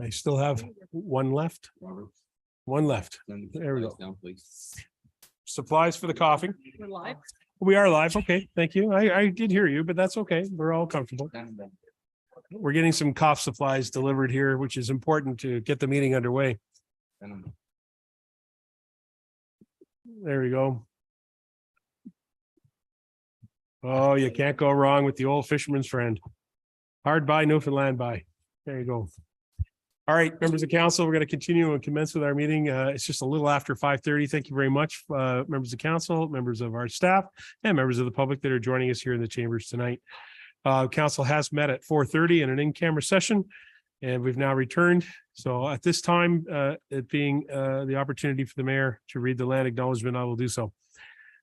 I still have one left. One left. There we go. Supplies for the coughing. We're live. We are live. Okay, thank you. I did hear you, but that's okay. We're all comfortable. We're getting some cough supplies delivered here, which is important to get the meeting underway. There we go. Oh, you can't go wrong with the old fisherman's friend. Hard by, Newfoundland by. There you go. All right, members of council, we're going to continue and commence with our meeting. It's just a little after 5:30. Thank you very much, members of council, members of our staff, and members of the public that are joining us here in the chambers tonight. Council has met at 4:30 in an in-camera session, and we've now returned. So at this time, it being the opportunity for the mayor to read the land acknowledgement, I will do so.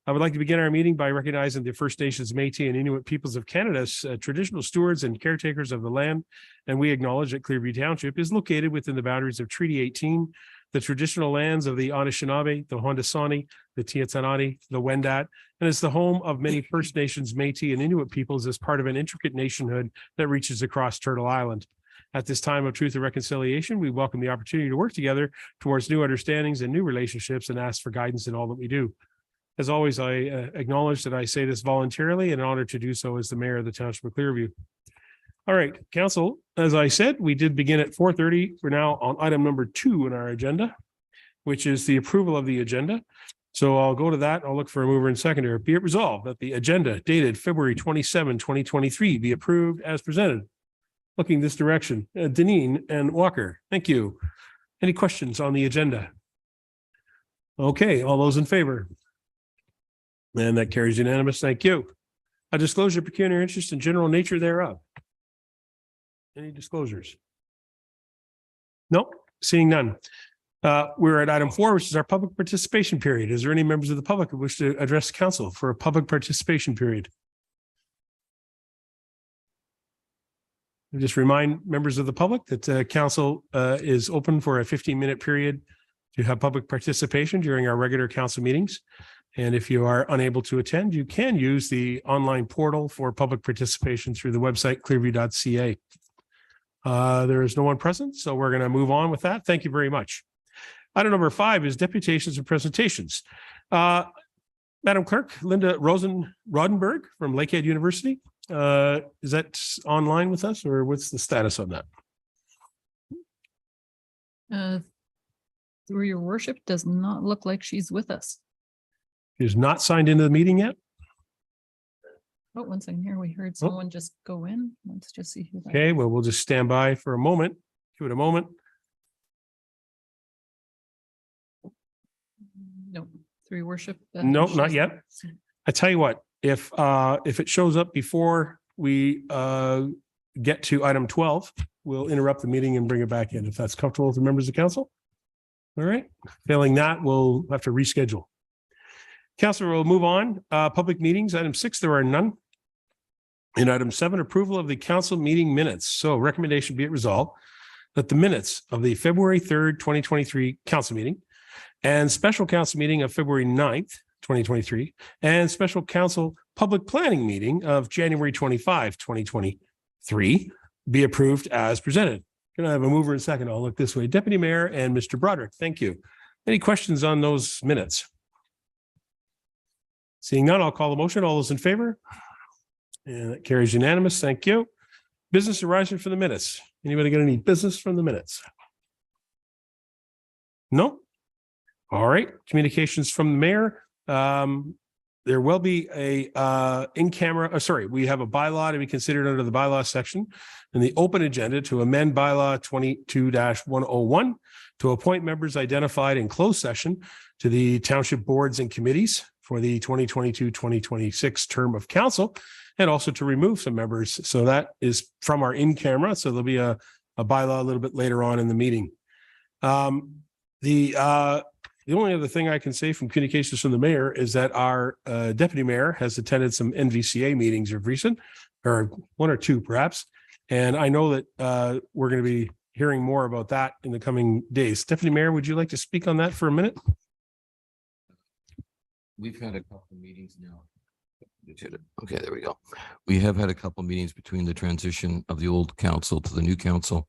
I would like to begin our meeting by recognizing the First Nations, Métis, and Inuit peoples of Canada's traditional stewards and caretakers of the land. And we acknowledge that Clearview Township is located within the boundaries of Treaty 18, the traditional lands of the Anishinaabe, the Haudenosaunee, the Tiatanani, the Wendat, and is the home of many First Nations, Métis, and Inuit peoples as part of an intricate nationhood that reaches across Turtle Island. At this time of truth and reconciliation, we welcome the opportunity to work together towards new understandings and new relationships and ask for guidance in all that we do. As always, I acknowledge that I say this voluntarily and an honor to do so as the mayor of the Township of Clearview. All right, council, as I said, we did begin at 4:30. We're now on item number 2 in our agenda, which is the approval of the agenda. So I'll go to that. I'll look for a mover and seconder. Be it resolved that the agenda dated February 27, 2023 be approved as presented. Looking this direction, Deneen and Walker. Thank you. Any questions on the agenda? Okay, all those in favor? And that carries unanimous. Thank you. A disclosure of pecuniary interest and general nature thereof. Any disclosures? Nope, seeing none. We're at item 4, which is our public participation period. Is there any members of the public who wish to address the council for a public participation period? I just remind members of the public that council is open for a 15-minute period to have public participation during our regular council meetings. And if you are unable to attend, you can use the online portal for public participation through the website clearview.ca. There is no one present, so we're going to move on with that. Thank you very much. Item number 5 is deputations and presentations. Madam Clerk, Linda Rodenberg from Lakehead University. Is that online with us, or what's the status on that? Through your worship, does not look like she's with us. She's not signed into the meeting yet? Oh, one second here. We heard someone just go in. Let's just see who that Okay, is. well, we'll just stand by for a moment. Give it a moment. No, through your worship. No, not yet. I tell you what, if it shows up before we get to item 12, we'll interrupt the meeting and bring it back in if that's comfortable with the members of council. All right. Failing that, we'll have to reschedule. Councilor, will move on. Public meetings, item 6, there are none. In item 7, approval of the council meeting minutes. So recommendation be it resolved that the minutes of the February 3rd, 2023 council meeting and special council meeting of February 9th, 2023 and special council public planning meeting of January 25, 2023 be approved as presented. Can I have a mover and second? I'll look this way. Deputy Mayor and Mr. Broderick. Thank you. Any questions on those minutes? Seeing none, I'll call the motion. All those in favor? And that carries unanimous. Thank you. Business arising from the minutes. Anybody got any business from the minutes? No? All right. Communications from the mayor. There will be a in-camera, we have a bylaw to be considered under the bylaw section in the open agenda to amend bylaw 22-101 to appoint members identified in closed session to the township boards and committees for the 2022-2026 term of council, and also to remove some members. So that is from our in-camera. So there'll be a bylaw a little bit later on in the meeting. The only other thing I can say from communications from the mayor is that our deputy mayor has attended some NVCA meetings of recent, or 1 or 2 perhaps. And I know that we're going to be hearing more about that in the coming days. Deputy Mayor, would you like to speak on that for a minute? We've had a couple of meetings now. Okay, there we go. We have had a couple of meetings between the transition of the old council to the new council.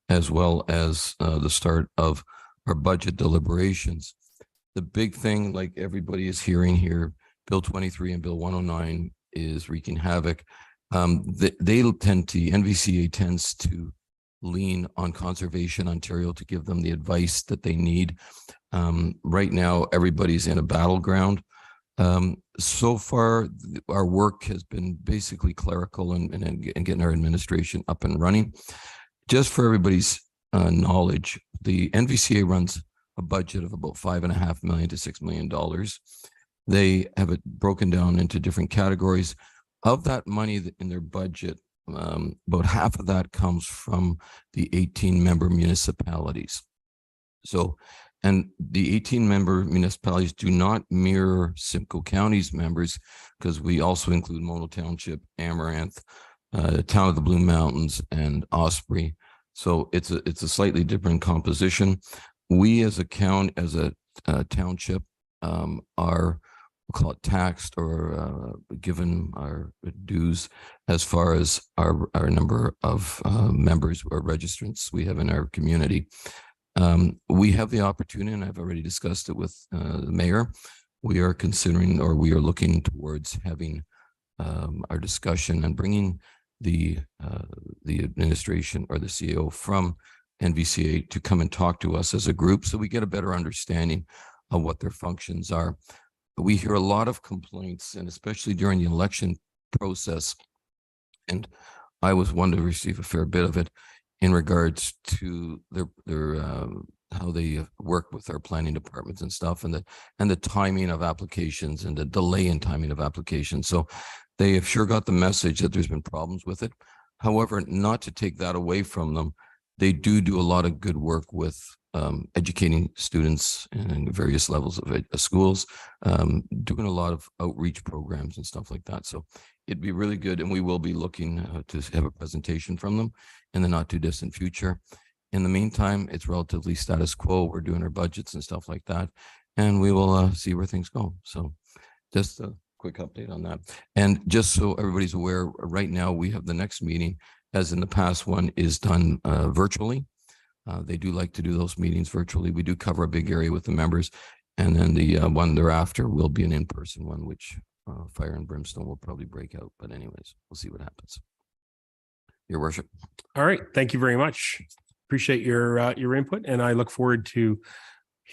as well as the start of our budget deliberations. The big thing, like everybody is hearing here, Bill 23 and Bill 109 is wreaking havoc. NVCA tends to lean on Conservation Ontario to give them the advice that they need. Right now, everybody's in a battleground. So far, our work has been basically clerical and getting our administration up and running. Just for everybody's knowledge, the NVCA runs a budget of about $5.5 million to $6 million. They have it broken down into different categories. Of that money in their budget, about half of that comes from the 18-member municipalities. So, and the 18-member municipalities do not mirror Simcoe County's members, because we also include Mono Township, Amaranth, Town of the Blue Mountains, and Osprey. So it's a slightly different composition. We as a township are, we'll call it taxed or given our dues as far as our number of members or registrants we have in our community. We have the opportunity, and I've already discussed it with the mayor. We are considering, or we are looking towards having our discussion and bringing the administration or the CEO from NVCA to come and talk to us as a group, so we get a better understanding of what their functions are. We hear a lot of complaints, and especially during the election process, and I was one to receive a fair bit of it in regards to their how they work with our planning departments and stuff, and the timing of applications and the delay in timing of applications. So they have sure got the message that there's been problems with it. However, not to take that away from them, they do a lot of good work with educating students in various levels of schools, doing a lot of outreach programs and stuff like that. So it'd be really good, and we will be looking to have a presentation from them in the not too distant future. In the meantime, it's relatively status quo. We're doing our budgets and stuff like that, and we will see where things go. So just a quick update on that. And just so everybody's aware, right now we have the next meeting, as in the past one, is done virtually. They do like to do those meetings virtually. We do cover a big area with the members, and then the one thereafter will be an in-person one, which fire and brimstone will probably break out. But anyways, we'll see what happens. Your worship. All right. Thank you very much. Appreciate your input, and I look forward to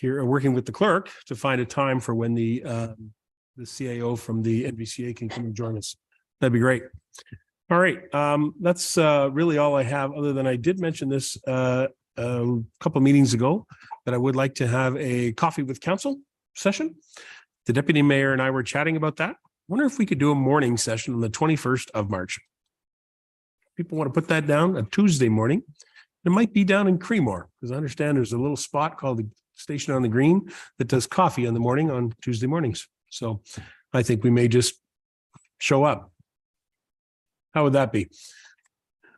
working with the clerk to find a time for when the CAO from the NVCA can come and join us. That'd be great. All right. That's really all I have, other than I did mention this a couple of meetings ago that I would like to have a coffee with council session. The deputy mayor and I were chatting about that. Wonder if we could do a morning session on the 21st of March. People want to put that down a Tuesday morning. It might be down in Creemore, because I understand there's a little spot called the Station on the Green that does coffee in the morning on Tuesday mornings. So I think we may just show up. How would that be?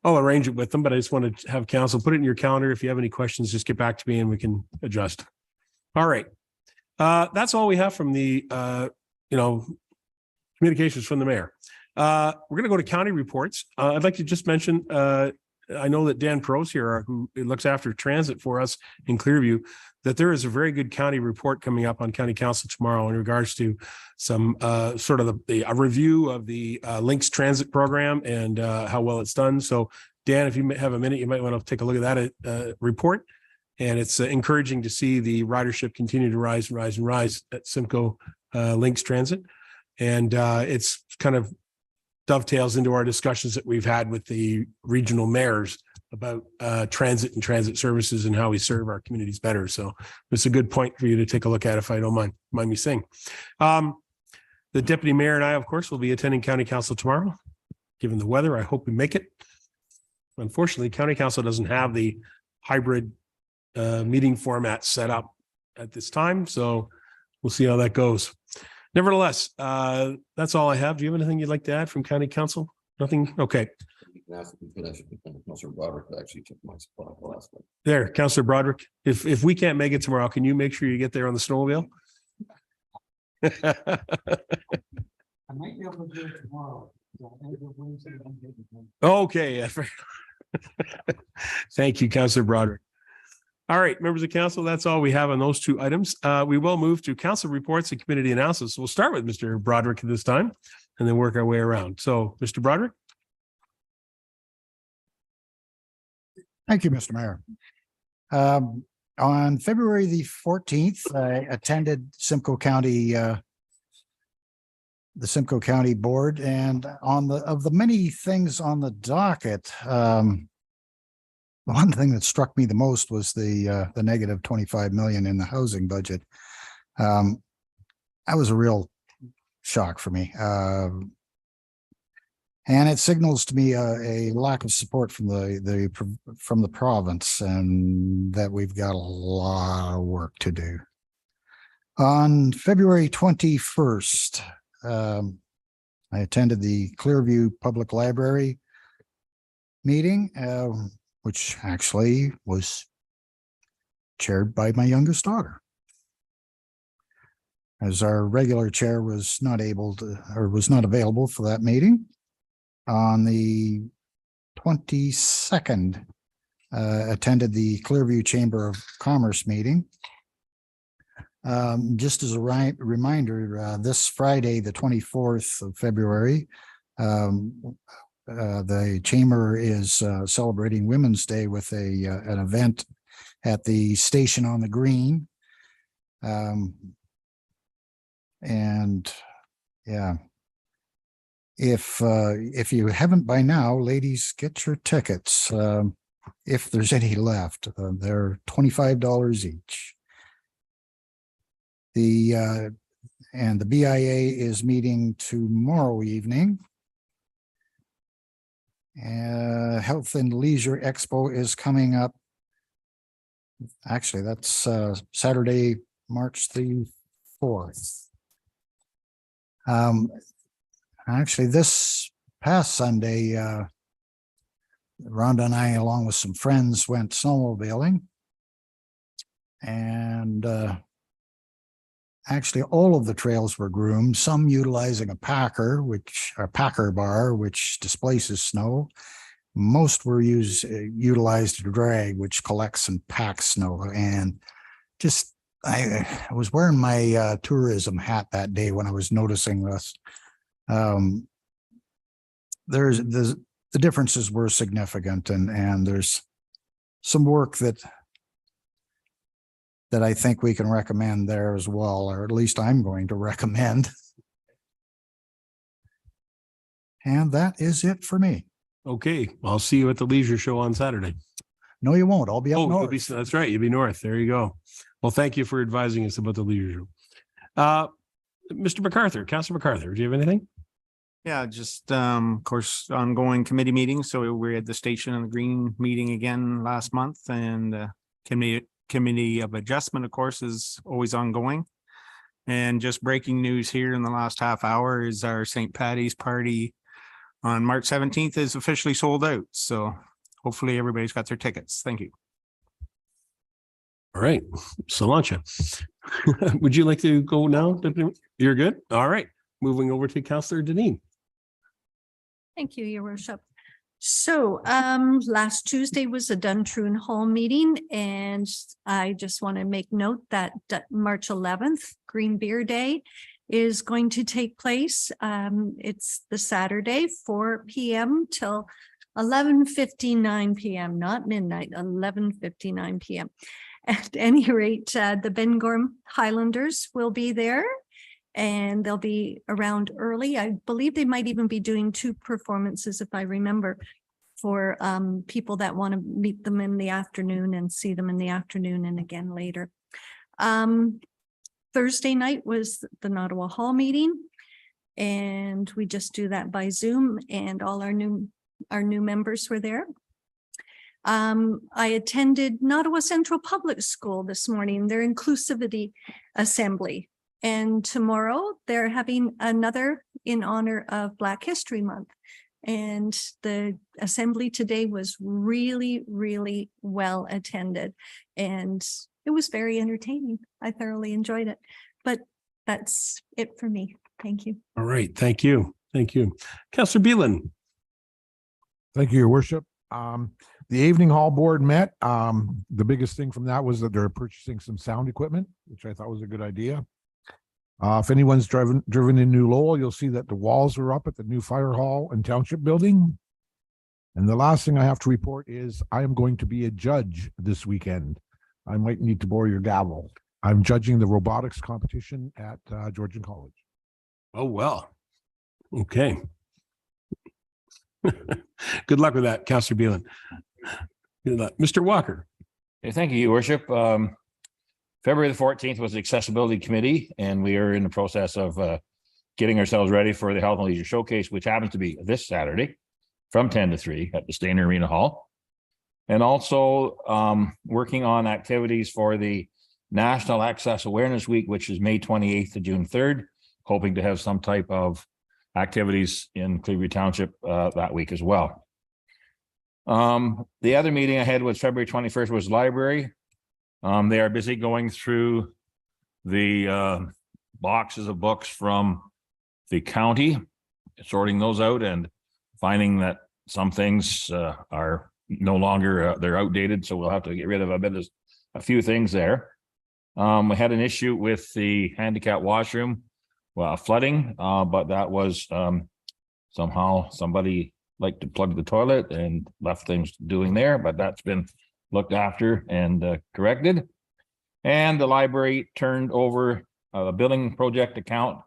I'll arrange it with them, but I just want to have council put it in your calendar. If you have any questions, just get back to me and we can adjust. All right. That's all we have from the, communications from the mayor. We're going to go to county reports. I'd like to just mention, I know that Dan Pro's here, who looks after transit for us in Clearview, that there is a very good county report coming up on county council tomorrow in regards to some sort of a review of the Links transit program and how well it's done. So Dan, if you have a minute, you might want to take a look at that report. And it's encouraging to see the ridership continue to rise and rise and rise at Simcoe Links Transit. And it's kind of dovetails into our discussions that we've had with the regional mayors about transit and transit services and how we serve our communities better. So it's a good point for you to take a look at, if I don't mind me saying. The deputy mayor and I, of course, will be attending county council tomorrow. Given the weather, I hope we make it. Unfortunately, county council doesn't have the hybrid meeting format set up at this time, so we'll see how that goes. Nevertheless, that's all I have. Do you have anything you'd like to add from county council? Nothing? Okay. Councilor Broderick actually took my spot last one. There, Councilor Broderick. If we can't make it tomorrow, can you make sure you get there on the snowmobile? I might be able to do it tomorrow. Okay. Thank you, Councillor Broderick. All right, members of council, that's all we have on those two items. We will move to council reports and committee announcements. We'll start with Mr. Broderick at this time and then work our way around. So, Mr. Broderick? Thank you, Mr. Mayor. On February the 14th, I attended Simcoe County, the Simcoe County Board, and of the many things on the docket, the one thing that struck me the most was the negative 25 million in the housing budget. That was a real shock for me. And it signals to me a lack of support from the province, and that we've got a lot of work to do. On February 21st, I attended the Clearview Public Library meeting, which actually was chaired by my youngest daughter, as our regular chair was not available for that meeting. On the 22nd, attended the Clearview Chamber of Commerce meeting. Just as a reminder, this Friday, the 24th of February, the Chamber is celebrating Women's Day with an event at the station on the green. And yeah. If you haven't by now, ladies, get your tickets. If there's any left, they're $25 each. And the BIA is meeting tomorrow evening. Health and Leisure Expo is coming up. Actually, that's Saturday, March the 4th. Actually, this past Sunday, Rhonda and I, along with some friends, went snowmobiling. And actually, all of the trails were groomed, some utilizing a packer bar, which displaces snow. Most were utilized to drag, which collects and packs snow. And just, I was wearing my tourism hat that day when I was noticing this. The differences were significant, and there's some work that I think we can recommend there as well, or at least I'm going to recommend. And that is it for me. Okay, I'll see you at the leisure show on Saturday. No, you won't. I'll be up Oh, north. that's right. You'll be north. There you go. Well, thank you for advising us about the leisure show. Mr. MacArthur, Councilor MacArthur, do you have anything? Yeah, just of course, ongoing committee meetings. So we had the Station and the Green meeting again last month, and committee of adjustment, of course, is always ongoing. And just breaking news here in the last half hour is our St. Paddy's party on March 17th is officially sold out. So hopefully everybody's got their tickets. Thank you. All right, Solancha, would you like to go now? You're good. All right, moving over to Councillor Deneen. Thank you, Your Worship. So last Tuesday was a Duntroon Hall meeting, and I just want to make note that March 11th, Green Beer Day, is going to take place. It's the Saturday, 4 p.m. till 11:59 p.m., not midnight, 11:59 p.m. At any rate, the Bengorm Highlanders will be there, and they'll be around early. I believe they might even be doing 2 performances, if I remember, for people that want to meet them in the afternoon and see them in the afternoon and again later. Thursday night was the Nottawa Hall meeting, and we just do that by Zoom, and all our new members were there. I attended Nottawa Central Public School this morning, their inclusivity assembly. And tomorrow they're having another in honor of Black History Month. And the assembly today was really, really well attended. And it was very entertaining. I thoroughly enjoyed it. But that's it for me. Thank you. All right, thank you. Thank you. Councillor Beelan. Thank you, Your Worship. The evening hall board met. The biggest thing from that was that they're purchasing some sound equipment, which I thought was a good idea. If anyone's driven in New Lowell, you'll see that the walls are up at the new fire hall and township building. And the last thing I have to report is I am going to be a judge this weekend. I might need to borrow your gavel. I'm judging the robotics competition at Georgian College. Oh, well. Okay. Good luck with that, Councillor Beelan. Good luck. Mr. Walker. Okay, thank you, Your Worship. February the 14th was the Accessibility Committee, and we are in the process of getting ourselves ready for the Health and Leisure Showcase, which happens to be this Saturday from 10 to 3 at the Stainer Arena Hall. And also working on activities for the National Access Awareness Week, which is May 28th to June 3rd, hoping to have some type of activities in Clearview Township that week as well. The other meeting I had was February 21st was library. They are busy going through the boxes of books from the county, sorting those out and finding that some things are no longer, they're outdated. So we'll have to get rid of a few things there. We had an issue with the handicap washroom, flooding, but that was somehow somebody liked to plug the toilet and left things doing there, but that's been looked after and corrected. And the library turned over a billing project account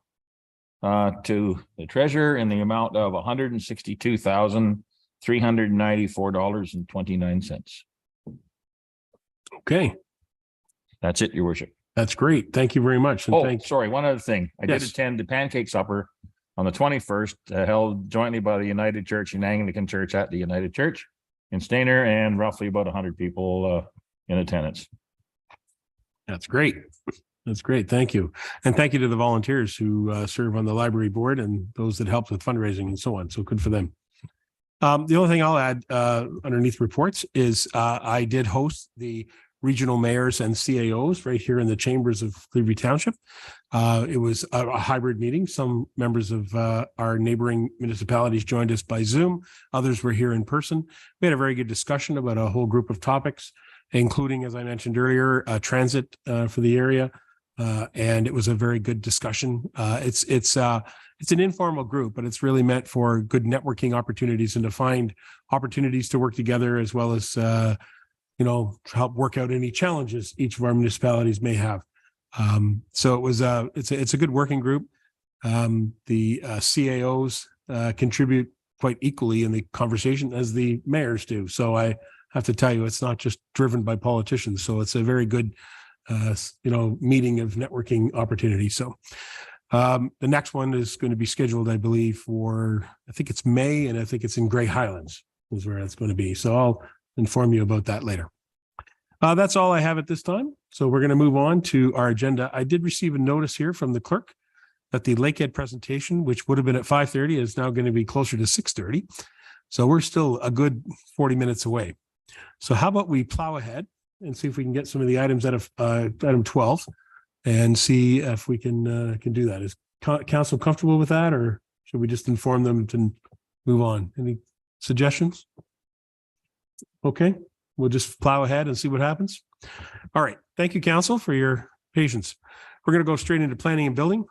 to the treasurer in the amount of $162,394.29. Okay, That's it, Your Worship. that's great. Thank you very much. And Oh, thank sorry, one other thing. I did Yes. attend the pancake supper on the 21st, held jointly by the United Church and Anglican Church at the United Church in Stainer, and roughly about 100 people in attendance. That's great. That's great. Thank you. And thank you to the volunteers who serve on the library board and those that helped with fundraising and so on. So good for them. The only thing I'll add underneath reports is I did host the regional mayors and CAOs right here in the chambers of Clearview Township. It was a hybrid meeting. Some members of our neighboring municipalities joined us by Zoom. Others were here in person. We had a very good discussion about a whole group of topics, including, as I mentioned earlier, transit for the area. And it was a very good discussion. It's an informal group, but it's really meant for good networking opportunities and to find opportunities to work together, as well as to help work out any challenges each of our municipalities may have. So it was it's a good working group. The CAOs contribute quite equally in the conversation as the mayors do. So I have to tell you, it's not just driven by politicians. So it's a very good meeting of networking opportunities. So the next one is going to be scheduled, I believe, I think it's May, and I think it's in Grey Highlands is where it's going to be. So I'll inform you about that later. That's all I have at this time. So we're going to move on to our agenda. I did receive a notice here from the clerk that the Lakehead presentation, which would have been at 5:30, is now going to be closer to 6:30. So we're still a good 40 minutes away. So how about we plow ahead and see if we can get some of the items out of item 12 and see if we can do that. Is council comfortable with that, or should we just inform them to move on? Any suggestions? Okay, we'll just plow ahead and see what happens. All right. Thank you, council, for your patience. We're going to go straight into planning and building.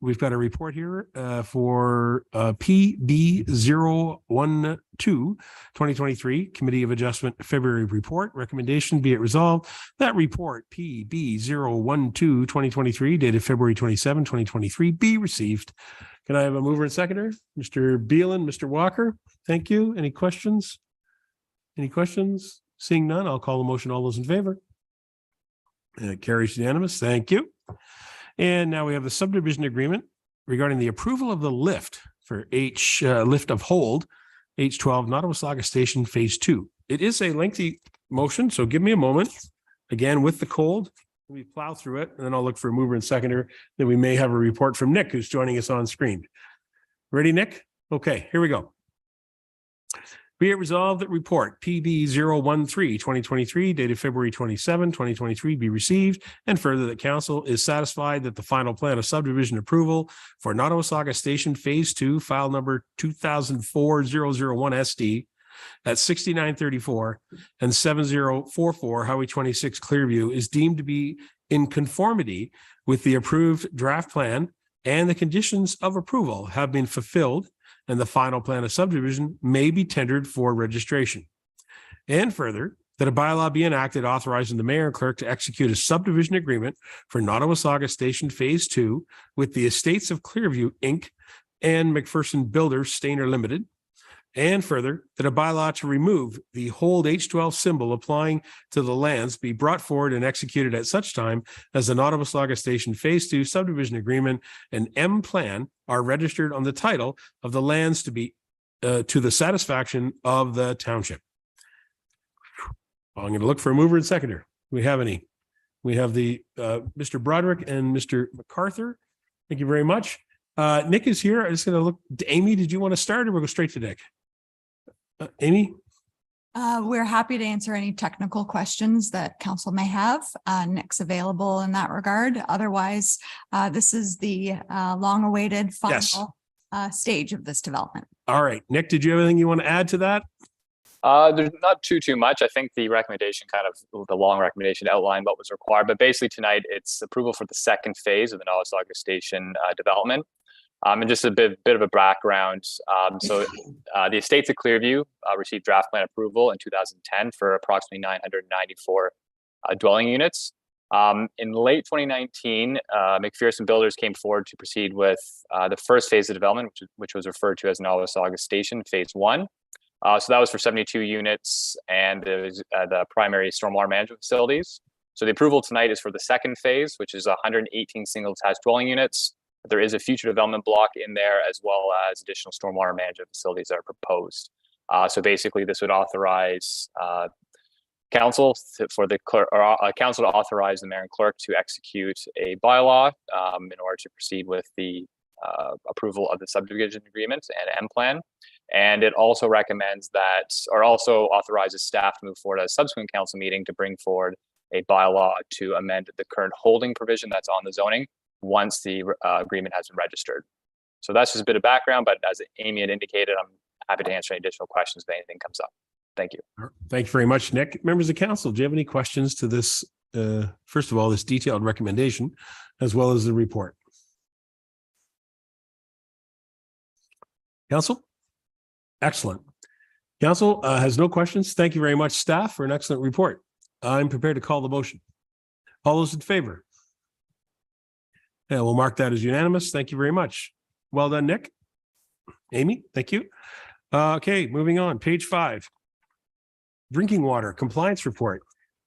We've got a report here for PB 012 2023 Committee of Adjustment February report. Recommendation, be it resolved that report PB 012 2023 dated February 27 2023 be received. Can I have a mover and seconder? Mr. Beelan, Mr. Walker, thank you. Any questions? Any questions? Seeing none, I'll call the motion. All those in favor? It carries unanimous. Thank you. And now we have the subdivision agreement regarding the approval of the lift for lift of hold H12 Nottawasaga Station Phase 2. It is a lengthy motion, so give me a moment. Again, with the cold, let me plow through it, and then I'll look for a mover and seconder. Then we may have a report from Nick, who's joining us on screen. Ready, Nick? Okay, here we go. Be it resolved that report PB 013 2023 dated February 27 2023 be received, and further that council is satisfied that the final plan of subdivision approval for Nottawasaga Station Phase 2 file number 2004-001 SD at 6934 and 7044 Highway 26 Clearview is deemed to be in conformity with the approved draft plan and the conditions of approval have been fulfilled, and the final plan of subdivision may be tendered for registration. And further, that a bylaw be enacted authorizing the mayor and clerk to execute a subdivision agreement for Nottawasaga Station Phase 2 with the Estates of Clearview, Inc. and McPherson Builders Stainer Limited. And further, that a bylaw to remove the hold H12 symbol applying to the lands be brought forward and executed at such time as the Nottawasaga Station Phase 2 subdivision agreement and M plan are registered on the title of the lands to be to the satisfaction of the township. I'm going to look for a mover and seconder. Do we have any? We have the Mr. Broderick and Mr. MacArthur. Thank you very much. Nick is here. I'm just going to look. Amy, did you want to start or we'll go straight to Nick? Amy? We're happy to answer any technical questions that council may have. Nick's available in that regard. Otherwise, this is the long-awaited final stage of this development. All right. Nick, did you have anything you want to add to that? There's not too much. I think the recommendation the long recommendation outlined what was required, but basically tonight it's approval for the second phase of the Nottawasaga Station development. And just a bit of a background. The Estates of Clearview received draft plan approval in 2010 for approximately 994 dwelling units. In late 2019, McPherson Builders came forward to proceed with the first phase of development, which was referred to as Nottawasaga Station Phase 1. So that was for 72 units and the primary stormwater management facilities. So the approval tonight is for the second phase, which is 118 single attached dwelling units. There is a future development block in there, as well as additional stormwater management facilities that are proposed. So basically, this would authorize council to authorize the mayor and clerk to execute a bylaw in order to proceed with the approval of the subdivision agreement and M plan. And it also recommends that, or also authorizes staff to move forward at a subsequent council meeting to bring forward a bylaw to amend the current holding provision that's on the zoning once the agreement has been registered. So that's just a bit of background, but as Amy had indicated, I'm happy to answer any additional questions if anything comes up. Thank you. Thank you very much, Nick. Members of council, do you have any questions to this, first of all, this detailed recommendation, as well as the report? Council? Excellent. Council has no questions. Thank you very much, staff, for an excellent report. I'm prepared to call the motion. All those in favor? Yeah, we'll mark that as unanimous. Thank you very much. Well done, Nick. Amy, thank you. Okay, moving on. Page 5. Drinking water compliance report.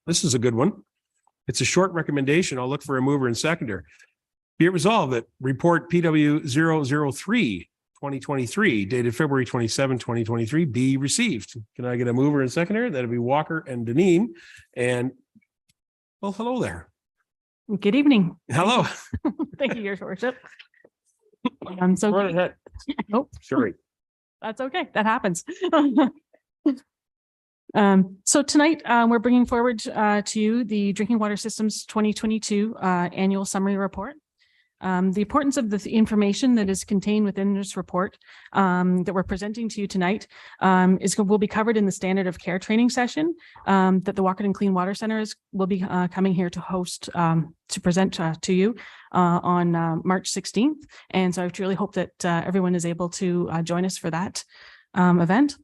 This is a good one. It's a short recommendation. I'll look for a mover and seconder. Be it resolved that report PW 003/2023 dated February 27, 2023 be received. Can I get a mover and seconder? That'll be Walker and Deneen. And well, hello there. Good evening. Hello. Thank you, Your Worship. Run ahead. Nope. Sorry. That's okay. That happens. So tonight we're bringing forward to you the Drinking Water Systems 2022 annual summary report. The importance of the information that is contained within this report that we're presenting to you tonight will be covered in the standard of care training session that the Walkerton Clean Water Center will be coming here to host to present to you on March 16th. And so I truly hope that everyone is able to join us for that event.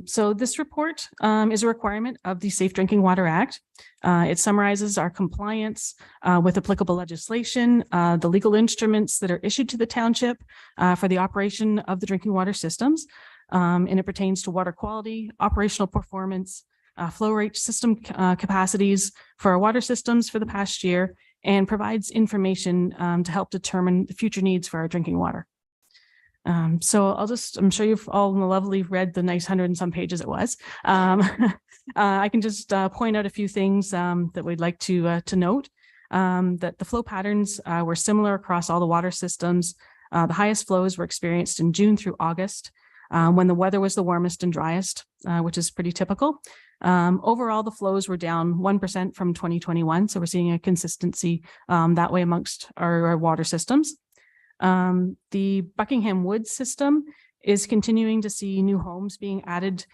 So this report is a requirement of the Safe Drinking Water Act. It summarizes our compliance with applicable legislation, the legal instruments that are issued to the township for the operation of the drinking water systems. And it pertains to water quality, operational performance, flow rate system capacities for our water systems for the past year, and provides information to help determine the future needs for our drinking water. So I'm sure you've all lovely read the nice 100 and some pages it was. I can just point out a few things that we'd like to note, that the flow patterns were similar across all the water systems. The highest flows were experienced in June through August, when the weather was the warmest and driest, which is pretty typical. Overall, the flows were down 1% from 2021. So we're seeing a consistency that way amongst our water systems. The Buckingham Woods system is continuing to see new homes being added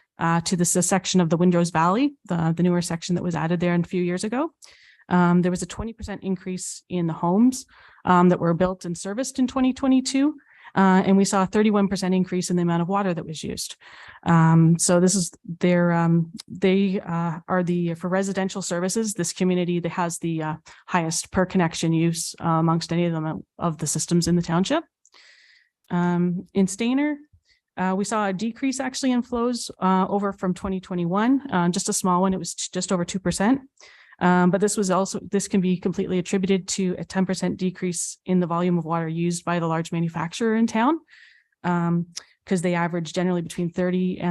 to this section of the Windrose Valley, the newer section that was added there a few years ago. There was a 20% increase in the homes that were built and serviced in 2022. And we saw a 31% increase in the amount of water that was used. So this is they are for residential services, this community that has the highest per connection use amongst any of them of the systems in the township. In Stayner, we saw a decrease actually in flows over from 2021, just a small one. It was just over 2%. But this can be completely attributed to a 10% decrease in the volume of water used by the large manufacturer in town. Because they average generally between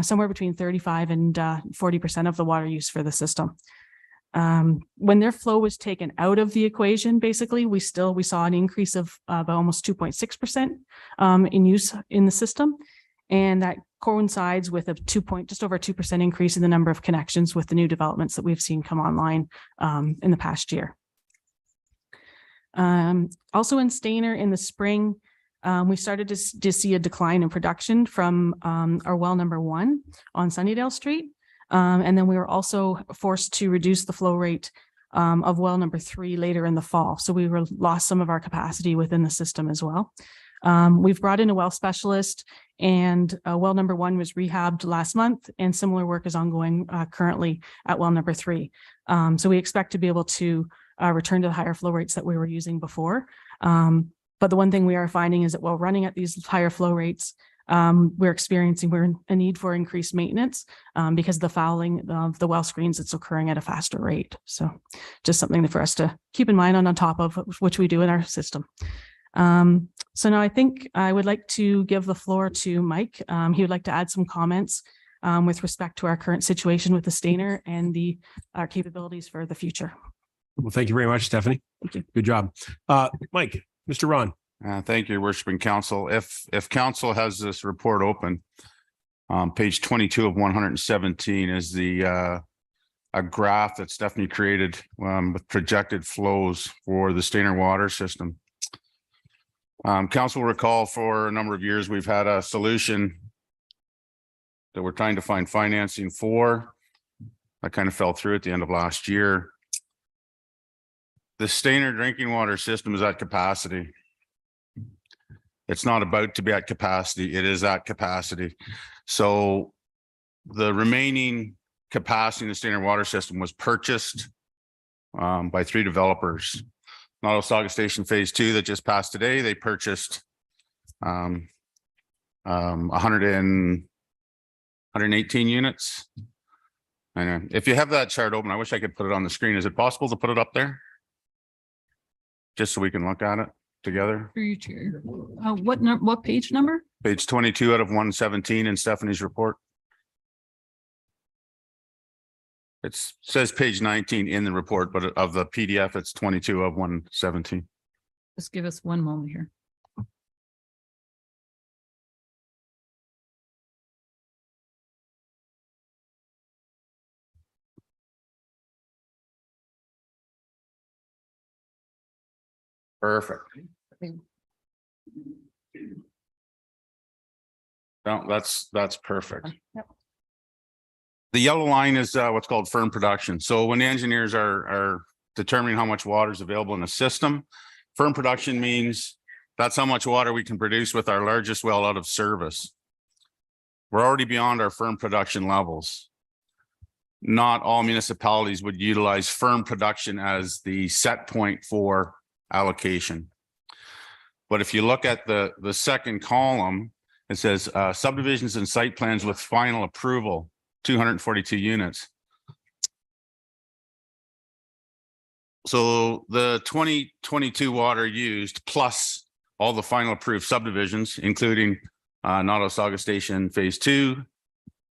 somewhere between 35 and 40% of the water use for the system. When their flow was taken out of the equation, basically, we saw an increase of almost 2.6% in use in the system. And that coincides with a just over 2% increase in the number of connections with the new developments that we've seen come online in the past year. Also in Stayner in the spring, we started to see a decline in production from our well number 1 on Sunnydale Street. And then we were also forced to reduce the flow rate of well number 3 later in the fall. So we lost some of our capacity within the system as well. We've brought in a well specialist, and well number 1 was rehabbed last month, and similar work is ongoing currently at well number 3. So we expect to be able to return to the higher flow rates that we were using before. But the one thing we are finding is that while running at these higher flow rates, we're experiencing a need for increased maintenance because of the fouling of the well screens that's occurring at a faster rate. So just something for us to keep in mind on top of which we do in our system. So now I think I would like to give the floor to Mike. He would like to add some comments with respect to our current situation with the Stayner and our capabilities for the future. Well, thank you very much, Stephanie. Thank you. Good job. Mike, Mr. Ron. Thank you, Your Worship and Council. If Council has this report open, page 22 of 117 is a graph that Stephanie created with projected flows for the Stayner water system. Council will recall for a number of years, we've had a solution that we're trying to find financing for. That kind of fell through at the end of last year. The Stayner drinking water system is at capacity. It's not about to be at capacity. It is at capacity. So the remaining capacity in the Stayner water system was purchased by 3 developers. Nottawasaga Station Phase 2 that just passed today, they purchased 118 units. I know. If you have that chart open, I wish I could put it on the screen. Is it possible to put it up there? Just so we can look at it together. What page number? Page 22 out of 117 in Stephanie's report. It says page 19 in the report, but of the PDF, it's 22 of 117. Just give us one moment here. Perfect. No, that's perfect. Yep. The yellow line is what's called firm production. So when the engineers are determining how much water is available in the system, firm production means that's how much water we can produce with our largest well out of service. We're already beyond our firm production levels. Not all municipalities would utilize firm production as the set point for allocation. But if you look at the second column, it says subdivisions and site plans with final approval, 242 units. So the 2022 water used plus all the final approved subdivisions, including Nottawasaga Station Phase 2,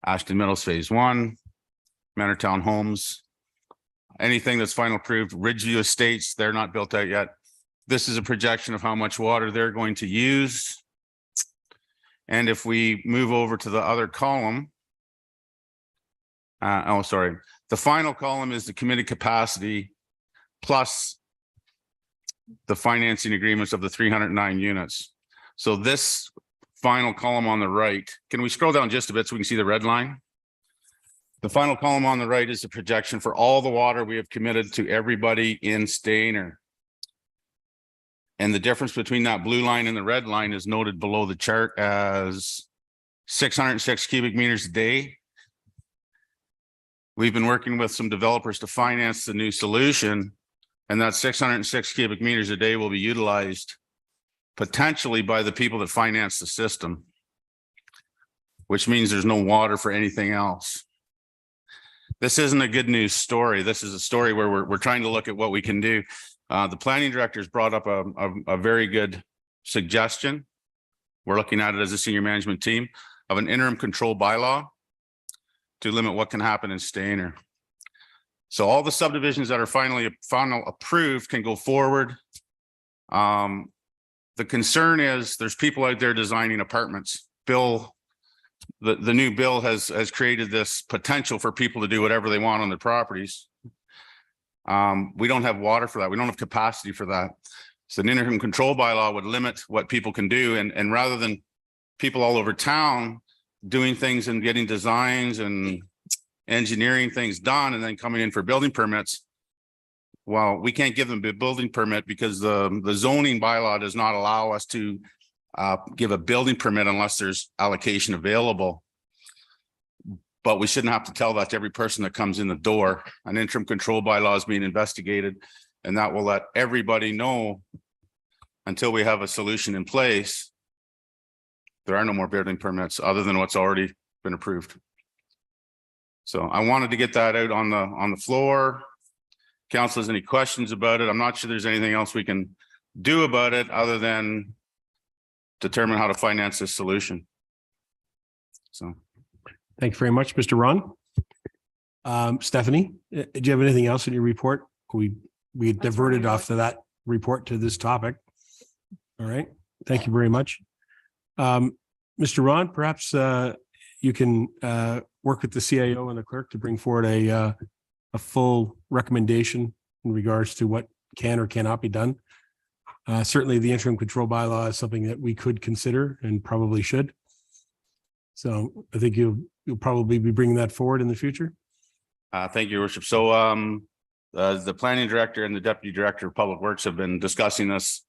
Ashton Mills Phase 1, Manortown Homes, anything that's final approved, Ridgeview Estates, they're not built out yet. This is a projection of how much water they're going to use. And if we move over to the other column, the final column is the committed capacity plus the financing agreements of the 309 units. So this final column on the right. Can we scroll down just a bit so we can see the red line? The final column on the right is the projection for all the water we have committed to everybody in Stainer. And the difference between that blue line and the red line is noted below the chart as 606 cubic meters a day. We've been working with some developers to finance the new solution, and that 606 cubic meters a day will be utilized potentially by the people that finance the system, which means there's no water for anything else. This isn't a good news story. This is a story where we're trying to look at what we can do. The planning director's brought up a very good suggestion. We're looking at it as a senior management team of an interim control bylaw to limit what can happen in Stainer. So all the subdivisions that are final approved can go forward. The concern is there's people out there designing apartments. The new bill has created this potential for people to do whatever they want on their properties. We don't have water for that. We don't have capacity for that. So an interim control bylaw would limit what people can do. And rather than people all over town doing things and getting designs and engineering things done and then coming in for building permits, well, we can't give them a building permit because the zoning bylaw does not allow us to give a building permit unless there's allocation available. But we shouldn't have to tell that to every person that comes in the door. An interim control bylaw is being investigated, and that will let everybody know until we have a solution in place. There are no more building permits other than what's already been approved. So I wanted to get that out on the floor. Council has any questions about it? I'm not sure there's anything else we can do about it other than determine how to finance this solution. So. Thank you very much, Mr. Ron. Stephanie, do you have anything else in your report? We diverted off to that report to this topic. All right. Thank you very much. Mr. Ron, perhaps you can work with the CIO and the clerk to bring forward a full recommendation in regards to what can or cannot be done. Certainly the interim control bylaw is something that we could consider and probably should. So I think you'll probably be bringing that forward in the future. Thank you, Your Worship. So the planning director and the deputy director of public works have been discussing this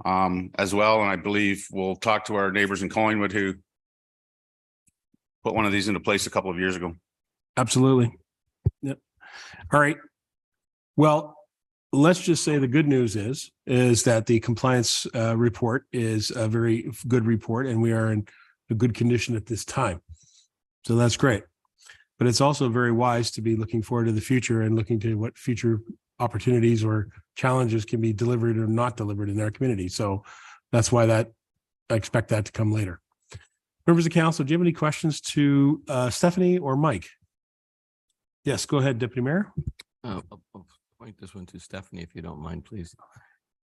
as well. And I believe we'll talk to our neighbors in Collingwood who put one of these into place a couple of years ago. Absolutely. Yep. All right. Well, let's just say the good news is that the compliance report is a very good report and we are in a good condition at this time. So that's great. But it's also very wise to be looking forward to the future and looking to what future opportunities or challenges can be delivered or not delivered in our community. So that's why I expect that to come later. Members of council, do you have any questions to Stephanie or Mike? Yes, go ahead, Deputy Mayor. I'll point this one to Stephanie, if you don't mind, please.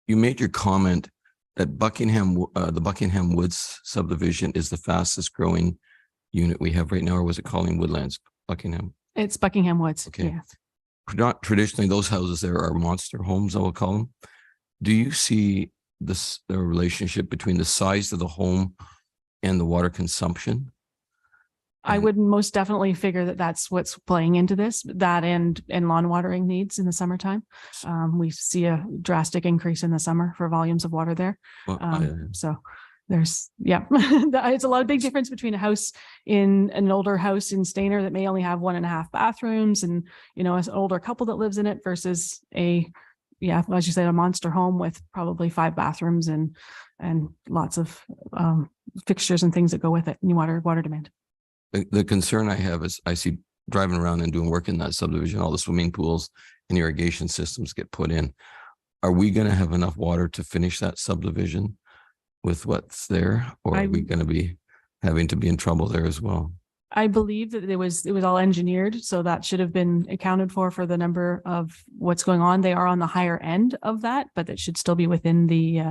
You made your comment that the Buckingham Woods subdivision is the fastest growing unit we have right now, or was it calling Woodlands, Buckingham? It's Buckingham Woods. Okay. Yeah. Traditionally, those houses there are monster homes, I will call them. Do you see the relationship between the size of the home and the water consumption? I would most definitely figure that that's what's playing into this, that and lawn watering needs in the summertime. We see a drastic increase in the summer for volumes of water there. Well, So there's, yeah, it's a lot of big difference between a house in an older house in Stainer that may only have 1.5 bathrooms and, you know, an older couple that lives in it versus as you said, a monster home with probably 5 bathrooms and lots of fixtures and things that go with it, and water demand. The concern I have is I see driving around and doing work in that subdivision, all the swimming pools and irrigation systems get put in. Are we going to have enough water to finish that subdivision with what's there? Or are we going to be having to be in trouble there as well? I believe that it was all engineered, so that should have been accounted for the number of what's going on. They are on the higher end of that, but it should still be within the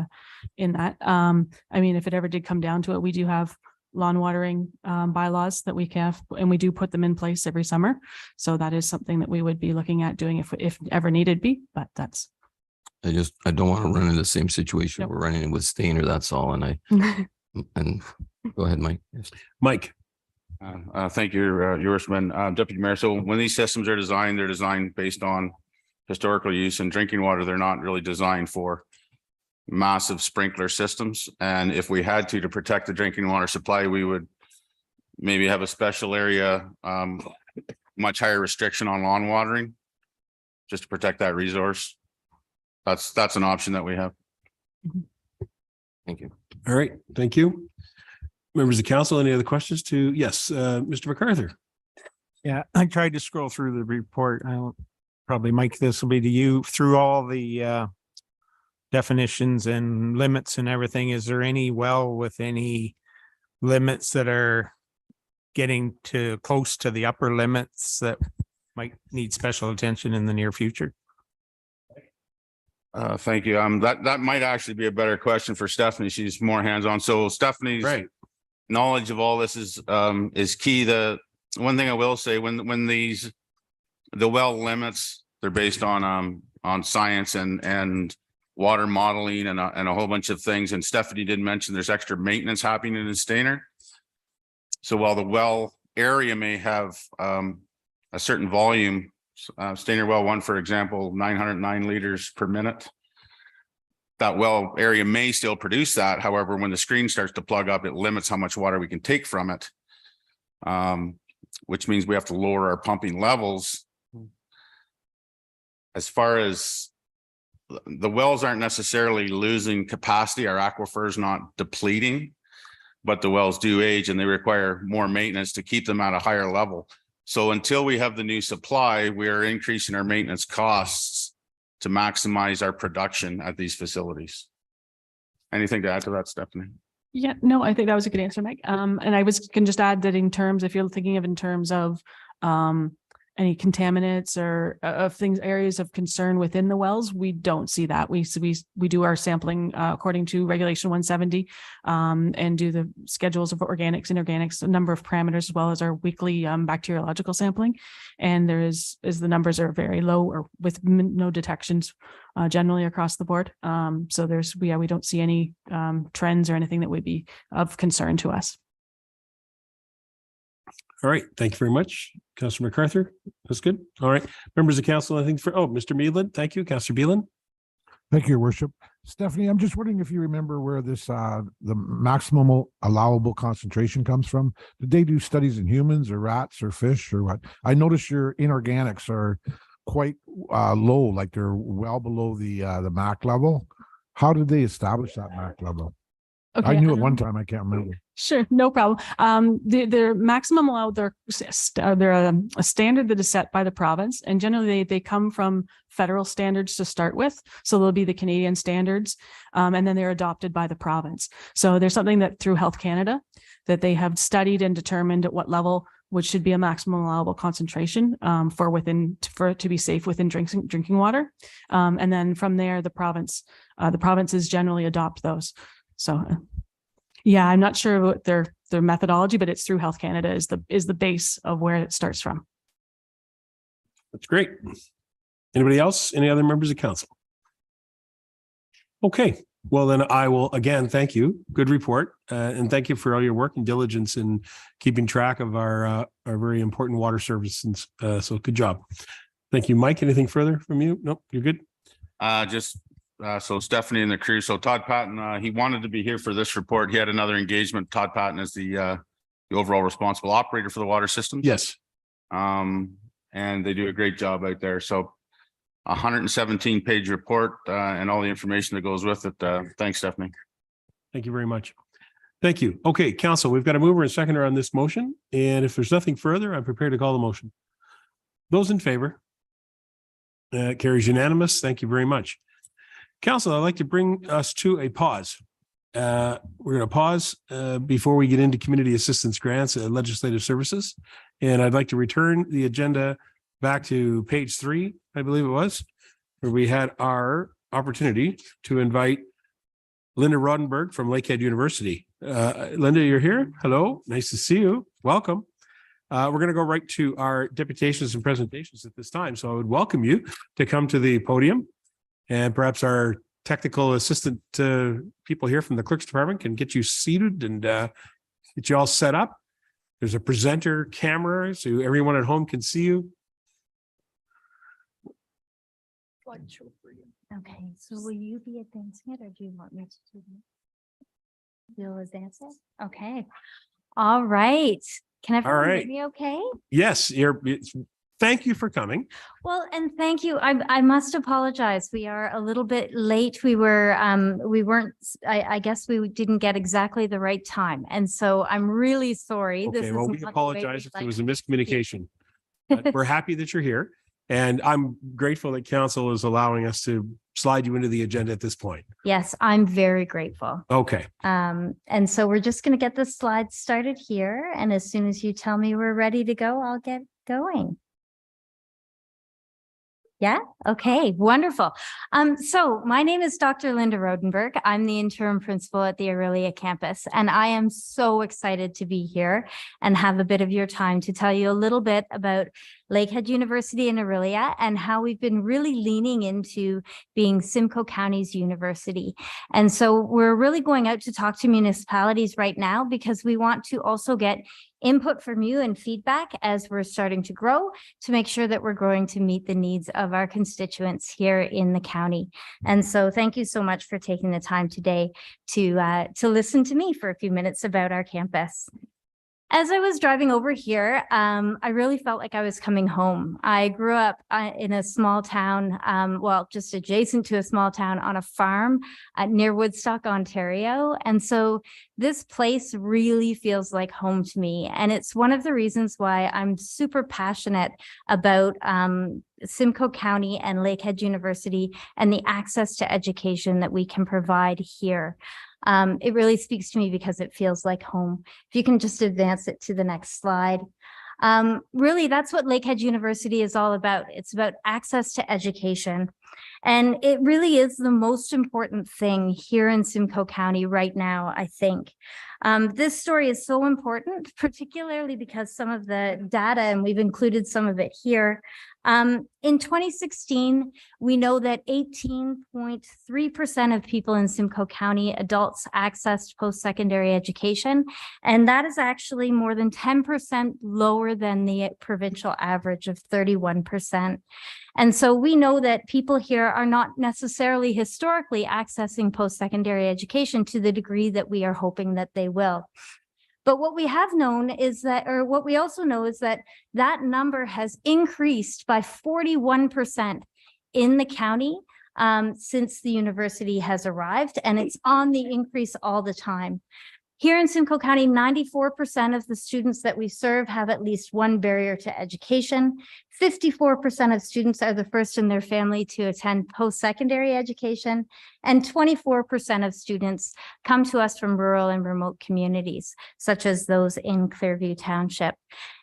in that. I mean, if it ever did come down to it, we do have lawn watering bylaws that we can, and we do put them in place every summer. So that is something that we would be looking at doing if ever needed be, but that's. I don't want to run into the same situation we're running in with Stainer, that's all. And And go ahead, Mike. Mike. Thank you, Your Worshipman. Deputy Mayor. So when these systems are designed, they're designed based on historical use and drinking water. They're not really designed for massive sprinkler systems. And if we had to protect the drinking water supply, we would maybe have a special area, much higher restriction on lawn watering, just to protect that resource. That's an option that we have. Thank you. All right. Thank you. Members of council, any other questions to, yes, Mr. MacArthur? Yeah, I tried to scroll through the report. I'll probably, Mike, this will be to you through all the definitions and limits and everything. Is there any well with any limits that are getting to close to the upper limits that might need special attention in the near future? Thank you. That might actually be a better question for Stephanie. She's more hands-on. So Stephanie's knowledge of all this is key. The one thing I will say, when the well limits, they're based on science and water modeling and a whole bunch of things. And Stephanie did mention there's extra maintenance happening in Stainer. So while the well area may have a certain volume, Stainer well 1, for example, 909 liters per minute. That well area may still produce that. However, when the screen starts to plug up, it limits how much water we can take from it, which means we have to lower our pumping levels. As far as the wells aren't necessarily losing capacity, our aquifer is not depleting, but the wells do age and they require more maintenance to keep them at a higher level. So until we have the new supply, we are increasing our maintenance costs to maximize our production at these facilities. Anything to add to that, Stephanie? Yeah, no, I think that was a good answer, Mike. And I can just add that in terms, if you're thinking of in terms of any contaminants or of things, areas of concern within the wells, we don't see that. We do our sampling according to Regulation 170 and do the schedules of organics, inorganics, a number of parameters, as well as our weekly bacteriological sampling. And the numbers are very low or with no detections generally across the board. So we don't see any trends or anything that would be of concern to us. All right. Thank you very much, Councillor MacArthur. That's good. All right. Members of council, I think Mr. Meadland. Thank you, Councillor Beelan. Thank you, Your Worship. Stephanie, I'm just wondering if you remember where this, the maximum allowable concentration comes from. Did they do studies in humans or rats or fish or what? I noticed your inorganics are quite low, like they're well below the MAC level. How did they establish that MAC level? Okay, I knew at one time, I can't remember. Sure, no problem. Their maximum allowed, they're a standard that is set by the province, and generally they come from federal standards to start with. So they'll be the Canadian standards, and then they're adopted by the province. So there's something that through Health Canada that they have studied and determined at what level which should be a maximum allowable concentration for it to be safe within drinking water, and then from there the provinces generally adopt those. So. Yeah, I'm not sure what their methodology, but it's through Health Canada is the base of where it starts from. That's great. Anybody else? Any other members of council? Okay, well then I will again thank you. Good report, and thank you for all your work and diligence in keeping track of our very important water services. So good job. Thank you, Mike. Anything further from you? Nope, you're good. So Stephanie and the crew. So Todd Patton, he wanted to be here for this report. He had another engagement. Todd Patton is the overall responsible operator for the water systems. Yes. And they do a great job out there. So 117-page report and all the information that goes with it. Thanks, Stephanie. Thank you very much. Thank you. Okay, council, we've got a mover and seconder on this motion. And if there's nothing further, I'm prepared to call the motion. Those in favor? Carries unanimous. Thank you very much. Council, I'd like to bring us to a pause. We're going to pause before we get into community assistance grants and legislative services. And I'd like to return the agenda back to page 3, I believe it was, where we had our opportunity to invite Linda Rodenberg from Lakehead University. Linda, you're here. Hello. Nice to see you. Welcome. We're going to go right to our deputations and presentations at this time. So I would welcome you to come to the podium. And perhaps our technical assistant people here from the clerk's department can get you seated and get you all set up. There's a presenter camera so everyone at home can see you. Okay, so will you be advancing it or do you want me to do it? You'll advance it? Okay. All right. Can everyone right. hear me okay? Yes, thank you for coming. Well, and thank you. I must apologize. We are a little bit late. We weren't, I guess we didn't get exactly the right time. And so I'm really sorry. This Okay, is well, we not the way apologize we'd if there like was a to proceed. miscommunication. But we're happy that you're here. And I'm grateful that council is allowing us to slide you into the agenda at this point. Yes, I'm very grateful. Okay. And so we're just going to get the slides started here. And as soon as you tell me we're ready to go, I'll get going. Yeah. Okay. Wonderful. So my name is Dr. Linda Rodenberg. I'm the interim principal at the Aurelia campus, and I am so excited to be here and have a bit of your time to tell you a little bit about Lakehead University in Aurelia and how we've been really leaning into being Simcoe County's university. And so we're really going out to talk to municipalities right now because we want to also get input from you and feedback as we're starting to grow to make sure that we're growing to meet the needs of our constituents here in the county. And so thank you so much for taking the time today to listen to me for a few minutes about our campus. As I was driving over here, I really felt like I was coming home. I grew up in a small town, well, just adjacent to a small town on a farm near Woodstock, Ontario. And so this place really feels like home to me. And it's one of the reasons why I'm super passionate about Simcoe County and Lakehead University and the access to education that we can provide here. It really speaks to me because it feels like home. If you can just advance it to the next slide. Really, that's what Lakehead University is all about. It's about access to education. And it really is the most important thing here in Simcoe County right now, I think. This story is so important, particularly because some of the data, and we've included some of it here. In 2016, we know that 18.3% of people in Simcoe County adults accessed post-secondary education, and that is actually more than 10% lower than the provincial average of 31%. And so we know that people here are not necessarily historically accessing post-secondary education to the degree that we are hoping that they will. But what we have known is that, or what we also know is that that number has increased by 41% in the county since the university has arrived, and it's on the increase all the time. Here in Simcoe County, 94% of the students that we serve have at least one barrier to education. 54% of students are the first in their family to attend post-secondary education, and 24% of students come to us from rural and remote communities, such as those in Clearview Township.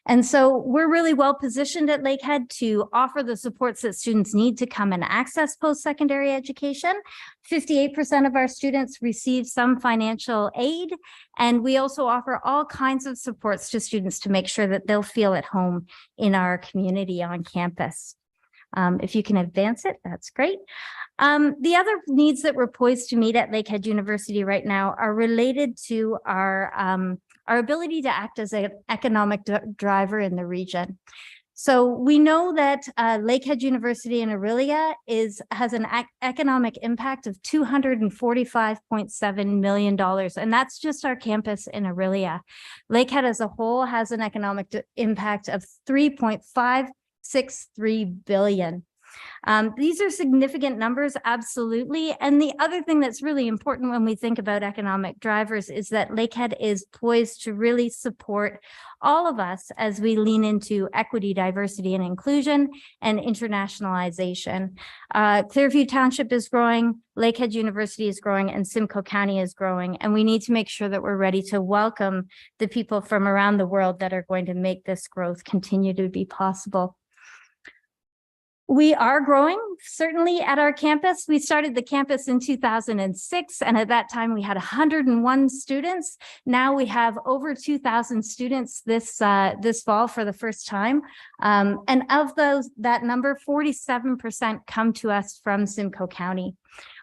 And so we're really well positioned at Lakehead to offer the supports that students need to come and access post-secondary education. 58% of our students receive some financial aid, and we also offer all kinds of supports to students to make sure that they'll feel at home in our community on campus. If you can advance it, that's great. The other needs that we're poised to meet at Lakehead University right now are related to our ability to act as an economic driver in the region. So we know that Lakehead University in Aurelia has an economic impact of $245.7 million, and that's just our campus in Aurelia. Lakehead as a whole has an economic impact of $3.563 billion. These are significant numbers, absolutely. And the other thing that's really important when we think about economic drivers is that Lakehead is poised to really support all of us as we lean into equity, diversity, and inclusion and internationalization. Clearview Township is growing, Lakehead University is growing, and Simcoe County is growing. And we need to make sure that we're ready to welcome the people from around the world that are going to make this growth continue to be possible. We are growing, certainly at our campus. We started the campus in 2006, and at that time we had 101 students. Now we have over 2,000 students this fall for the first time. And of that number, 47% come to us from Simcoe County.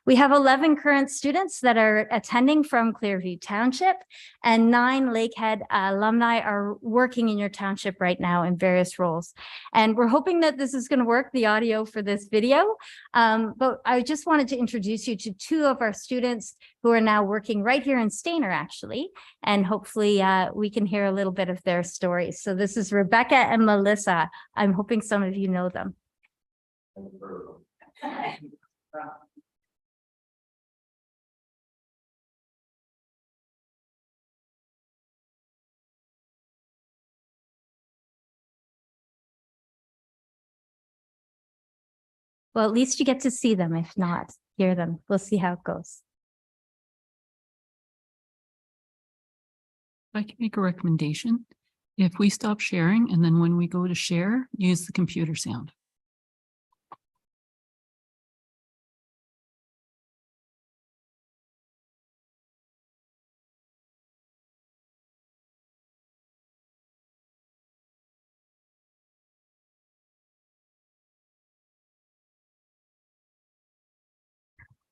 We have 11 current students that are attending from Clearview Township, and 9 Lakehead alumni are working in your township right now in various roles. And we're hoping that this is going to work, the audio for this video. But I just wanted to introduce you to 2 of our students who are now working right here in Stainer, actually. And hopefully we can hear a little bit of their stories. So this is Rebecca and Melissa. I'm hoping some of you know them. Well, at least you get to see them, if not hear them. We'll see how it goes. I can make a recommendation. If we stop sharing and then when we go to share, use the computer sound.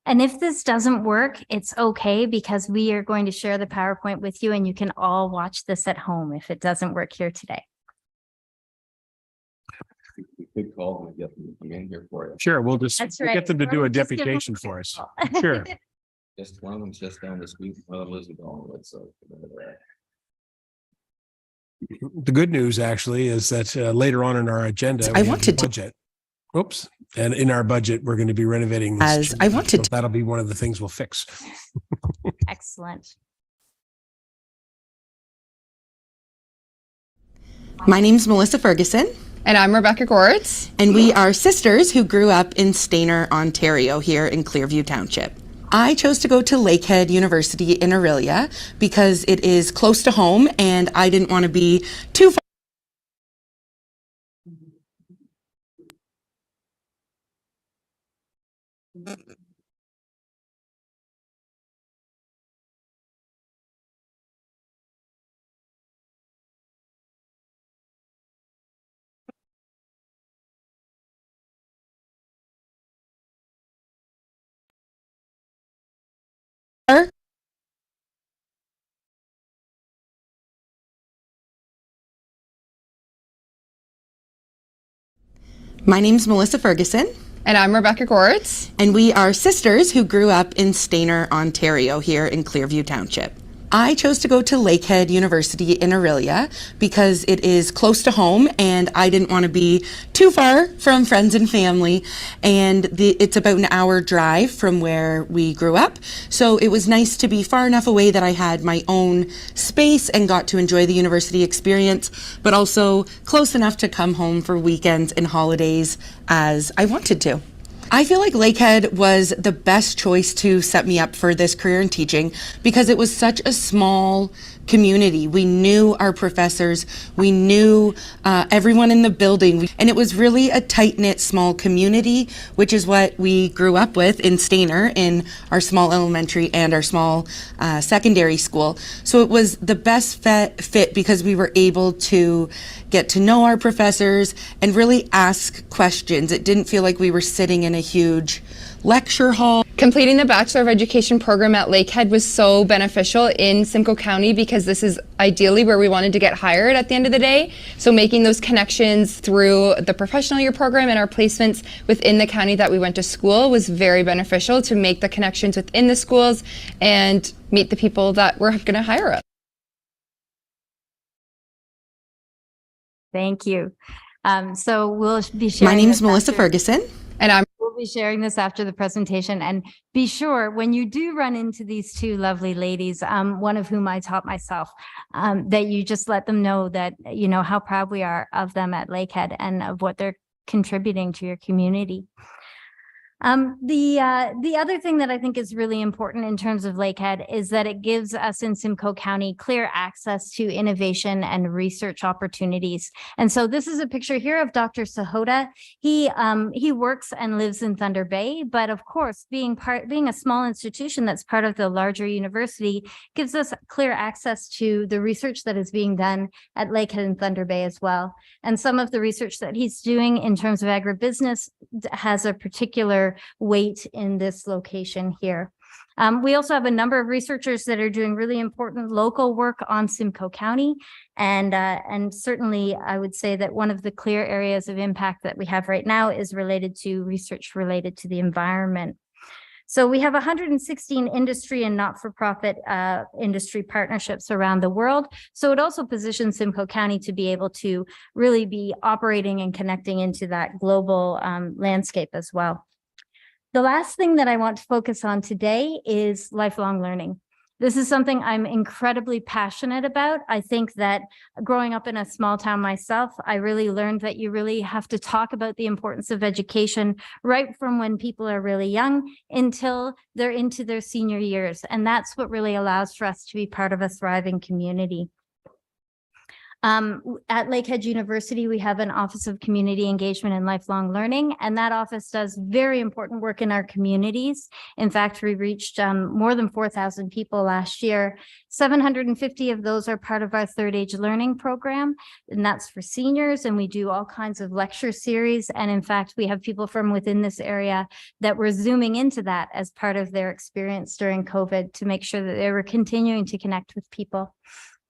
And if this doesn't work, it's okay, because we are going to share the PowerPoint with you and you can all watch this at home if it doesn't work here today. We could call them and get them to come in here for you. Sure, we'll That's right. get them to do Or a just give them deputation a for us. call. Sure. Just one of them's just down the street, one of them lives in Galloway, so. The good news actually is that later on in our agenda, I we have wanted the to- budget. Oops. And in our budget, we're going to be renovating this. As I wanted So that'll be one of the things we'll fix. Excellent. My name's Melissa Ferguson. And I'm Rebecca Goritz. And we are sisters who grew up in Stainer, Ontario, here in Clearview Township. I chose to go to Lakehead University in Aurelia because it is close to home and I didn't want to be too far. My name's Melissa Ferguson. And I'm Rebecca Goritz. And we are sisters who grew up in Stainer, Ontario, here in Clearview Township. I chose to go to Lakehead University in Aurelia because it is close to home and I didn't want to be too far from friends and family. And it's about an hour drive from where we grew up. So it was nice to be far enough away that I had my own space and got to enjoy the university experience, but also close enough to come home for weekends and holidays as I wanted to. I feel like Lakehead was the best choice to set me up for this career in teaching because it was such a small community. We knew our professors, we knew everyone in the building, and it was really a tight-knit small community, which is what we grew up with in Stainer in our small elementary and our small secondary school. So it was the best fit because we were able to get to know our professors and really ask questions. It didn't feel like we were sitting in a huge lecture hall. Completing the Bachelor of Education program at Lakehead was so beneficial in Simcoe County because this is ideally where we wanted to get hired at the end of the day. So making those connections through the professional year program and our placements within the county that we went to school was very beneficial to make the connections within the schools and meet the people that we're going to hire us. Thank you. So we'll be sharing. My name's this Melissa after- Ferguson. And We'll be sharing this after the presentation, and be sure when you do run into these 2 lovely ladies, one of whom I taught myself, that you just let them know that, you know, how proud we are of them at Lakehead and of what they're contributing to your community. The other thing that I think is really important in terms of Lakehead is that it gives us in Simcoe County clear access to innovation and research opportunities. And so this is a picture here of Dr. Sahota. He works and lives in Thunder Bay, but of course, being a small institution that's part of the larger university gives us clear access to the research that is being done at Lakehead and Thunder Bay as well. And some of the research that he's doing in terms of agribusiness has a particular particular weight in this location here. We also have a number of researchers that are doing really important local work on Simcoe County. And certainly I would say that one of the clear areas of impact that we have right now is related to research related to the environment. So we have 116 industry and not-for-profit industry partnerships around the world. So it also positions Simcoe County to be able to really be operating and connecting into that global landscape as well. The last thing that I want to focus on today is lifelong learning. This is something I'm incredibly passionate about. I think that growing up in a small town myself, I really learned that you really have to talk about the importance of education right from when people are really young until they're into their senior years. And that's what really allows for us to be part of a thriving community. At Lakehead University, we have an Office of Community Engagement and Lifelong Learning, and that office does very important work in our communities. In fact, we reached more than 4,000 people last year. 750 of those are part of our Third Age Learning program, and that's for seniors, and we do all kinds of lecture series. And in fact, we have people from within this area that were zooming into that as part of their experience during COVID to make sure that they were continuing to connect with people.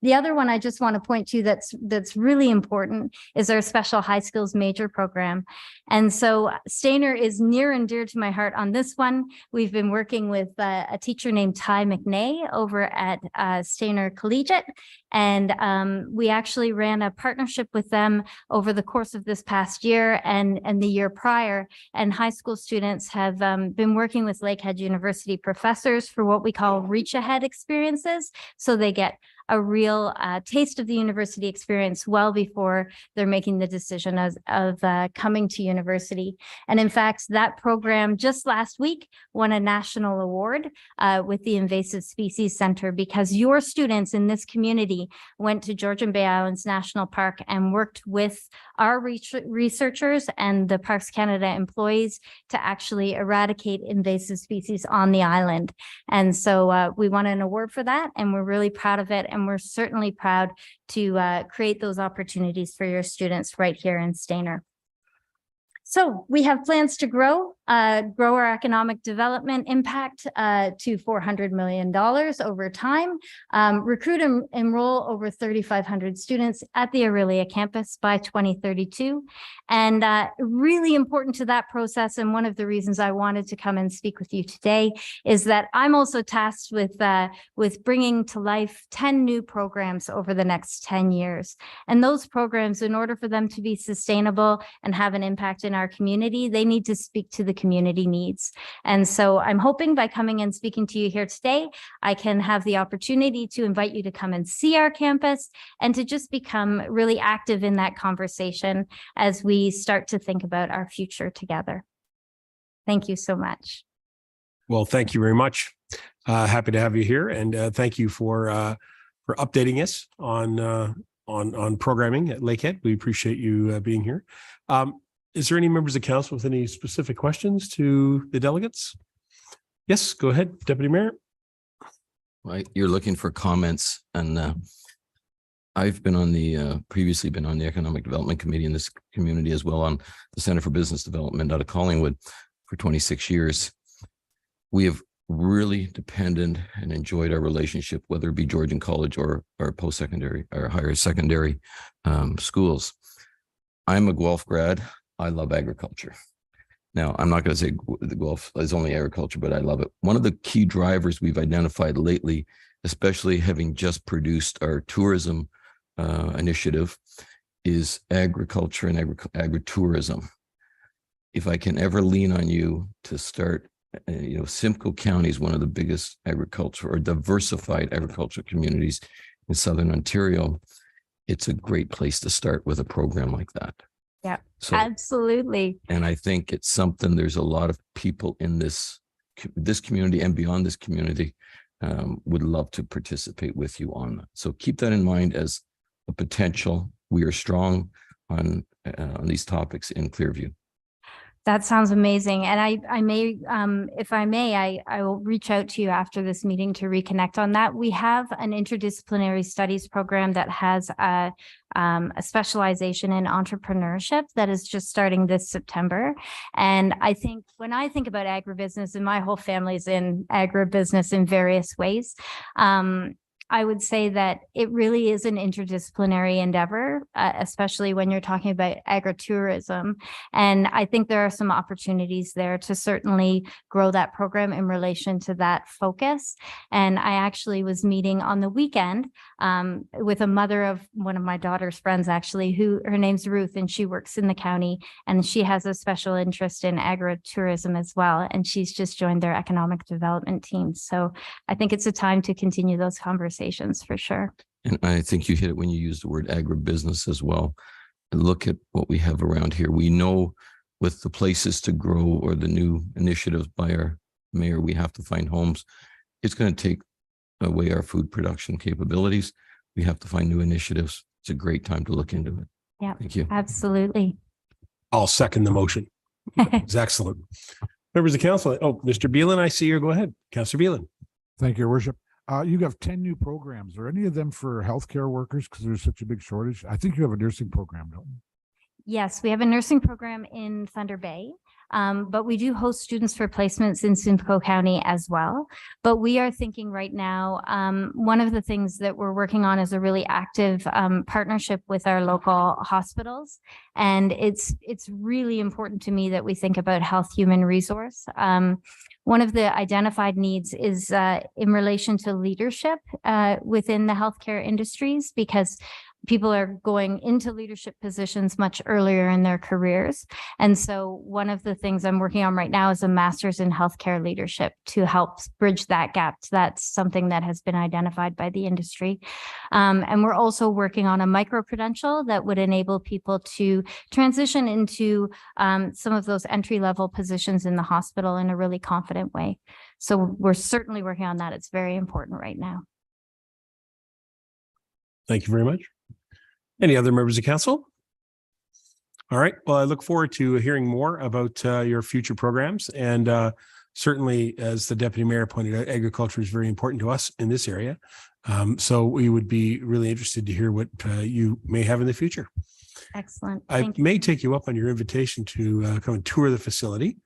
The other one I just want to point to that's really important is our special high skills major program. And so Stainer is near and dear to my heart on this one. We've been working with a teacher named Ty McNay over at Stainer Collegiate. And we actually ran a partnership with them over the course of this past year and the year prior. And high school students have been working with Lakehead University professors for what we call reach ahead experiences. So they get a real taste of the university experience well before they're making the decision of coming to university. And in fact, that program just last week won a national award with the Invasive Species Center because your students in this community went to Georgian Bay Islands National Park and worked with our researchers and the Parks Canada employees to actually eradicate invasive species on the island. And so we won an award for that, and we're really proud of it. And we're certainly proud to create those opportunities for your students right here in Stainer. So we have plans to grow our economic development impact to $400 million over time, recruit and enroll over 3,500 students at the Aurelia campus by 2032. And really important to that process, and one of the reasons I wanted to come and speak with you today, is that I'm also tasked with bringing to life 10 new programs over the next 10 years. And those programs, in order for them to be sustainable and have an impact in our community, they need to speak to the community needs. And so I'm hoping by coming and speaking to you here today, I can have the opportunity to invite you to come and see our campus and to just become really active in that conversation as we start to think about our future together. Thank you so much. Well, thank you very much. Happy to have you here, and thank you for updating us on programming at Lakehead. We appreciate you being here. Is there any members of council with any specific questions to the delegates? Yes, go ahead, Deputy Mayor. Right, you're looking for comments, and I've been on the previously been on the Economic Development Committee in this community, as well on the Center for Business Development out of Collingwood for 26 years. We have really depended and enjoyed our relationship, whether it be Georgian College or post-secondary or higher secondary schools. I'm a Guelph grad. I love agriculture. Now, I'm not going to say the Guelph is only agriculture, but I love it. One of the key drivers we've identified lately, especially having just produced our tourism initiative, is agriculture and agritourism. If I can ever lean on you to start, Simcoe County is one of the biggest agriculture or diversified agricultural communities in Southern Ontario. It's a great place to start with a program like that. Yeah, so, absolutely. And I think it's something, there's a lot of people in this community and beyond this community would love to participate with you on that. So keep that in mind as a potential. We are strong on these topics in Clearview. That sounds amazing. And I may, if I may, I will reach out to you after this meeting to reconnect on that. We have an interdisciplinary studies program that has a specialization in entrepreneurship that is just starting this September. And I think when I think about agribusiness, and my whole family's in agribusiness in various ways, I would say that it really is an interdisciplinary endeavor, especially when you're talking about agritourism. And I think there are some opportunities there to certainly grow that program in relation to that focus. And I actually was meeting on the weekend with a mother of one of my daughter's friends, actually, who her name's Ruth, and she works in the county, and she has a special interest in agritourism as well. And she's just joined their economic development team. So I think it's a time to continue those conversations for sure. And I think you hit it when you use the word agribusiness as well. And look at what we have around here. We know with the places to grow or the new initiatives by our mayor, we have to find homes. It's going to take away our food production capabilities. We have to find new initiatives. It's a great time to look into it. Yeah, thank you. Absolutely. I'll second the motion. It's excellent. Members of council. Oh, Mr. Beelan, I see you. Go ahead. Councillor Beelan. Thank you, Your Worship. You have 10 new programs. Are any of them for healthcare workers because there's such a big shortage? I think you have a nursing program, don't you? Yes, we have a nursing program in Thunder Bay, but we do host students for placements in Simcoe County as well. But we are thinking right now, one of the things that we're working on is a really active partnership with our local hospitals. And it's really important to me that we think about health human resource. One of the identified needs is in relation to leadership within the healthcare industries, because people are going into leadership positions much earlier in their careers. And so one of the things I'm working on right now is a master's in healthcare leadership to help bridge that gap. That's something that has been identified by the industry. And we're also working on a micro-credential that would enable people to transition into some of those entry-level positions in the hospital in a really confident way. So we're certainly working on that. It's very important right now. Thank you very much. Any other members of council? All right. Well, I look forward to hearing more about your future programs. And certainly, as the deputy mayor pointed out, agriculture is very important to us in this area. So we would be really interested to hear what you may have in the future. Excellent. I may take you up on your invitation to come and tour the facility.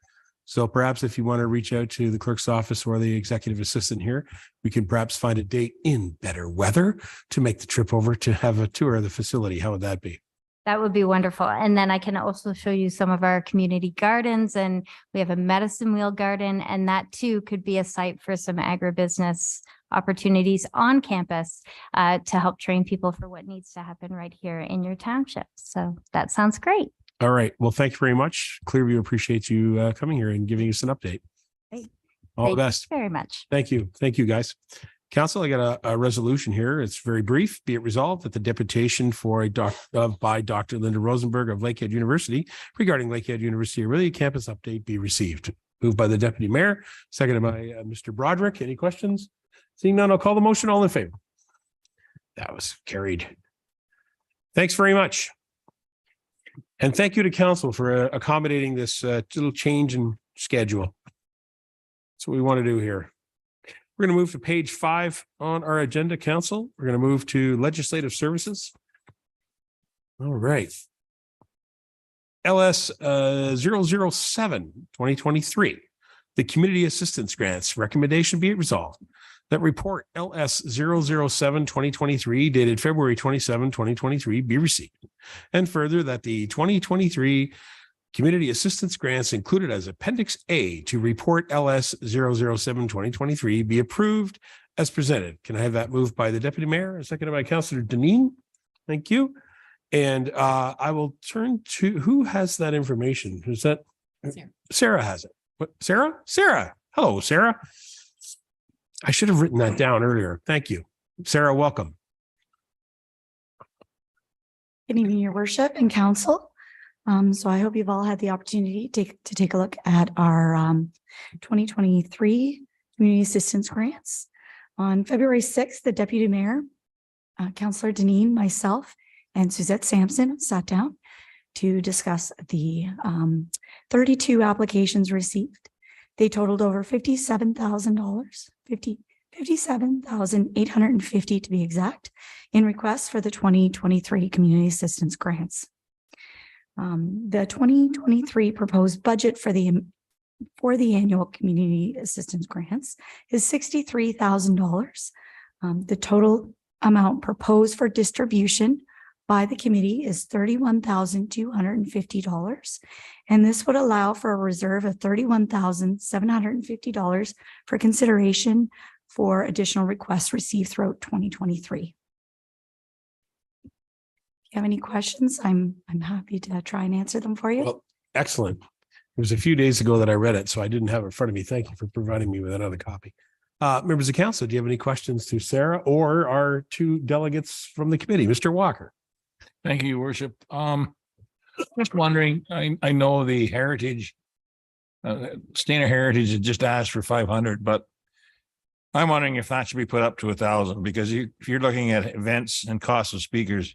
So perhaps if you want to reach out to the clerk's office or the executive assistant here, we can perhaps find a date in better weather to make the trip over to have a tour of the facility. How would that be? That would be wonderful. And then I can also show you some of our community gardens, and we have a medicine wheel garden, and that too could be a site for some agribusiness opportunities on campus to help train people for what needs to happen right here in your township. So that sounds great. All right. Well, thank you very much. Clearview appreciates you coming here and giving us an update. Great. All Thank the best. you very much. Thank you. Thank you, guys. Council, I got a resolution here. It's very brief. Be it resolved that the deputation by Dr. Linda Rosenberg of Lakehead University regarding Lakehead University Aurelia campus update be received. Moved by the deputy mayor, seconded by Mr. Broderick. Any questions? Seeing none, I'll call the motion. All in favor? That was carried. Thanks very much. And thank you to council for accommodating this little change in schedule. That's what we want to do here. We're going to move to page 5 on our agenda, council. We're going to move to legislative services. All right. LS 007 2023. The community assistance grants recommendation be it resolved that report LS 007 2023 dated February 27, 2023 be received. And further that the 2023 community assistance grants included as Appendix A to report LS 007 2023 be approved as presented. Can I have that moved by the deputy mayor, seconded by Councillor Deneen? Thank you. And I will turn to who has that information. Is that Sarah has it? What, Sarah? Sarah. Hello, Sarah. I should have written that down earlier. Thank you. Sarah, welcome. Good evening, Your Worship and Council. So I hope you've all had the opportunity to take a look at our 2023 community assistance grants. On February 6th, the Deputy Mayor, Councillor Deneen, myself, and Suzette Sampson sat down to discuss the 32 applications received. They totaled over $57,000, $57,850 to be exact, in requests for the 2023 Community Assistance Grants. The 2023 proposed budget for the annual Community Assistance Grants is $63,000. The total amount proposed for distribution by the committee is $31,250. And this would allow for a reserve of $31,750 for consideration for additional requests received throughout 2023. If you have any questions, I'm happy to try and answer them for you. Well, excellent. It was a few days ago that I read it, so I didn't have it in front of me. Thank you for providing me with another copy. Members of council, do you have any questions to Sarah or our two delegates from the committee? Mr. Walker. Thank you, Your Worship. Just wondering, I know the Heritage, Stainer Heritage had just asked for 500, but I'm wondering if that should be put up to 1,000, because if you're looking at events and cost of speakers,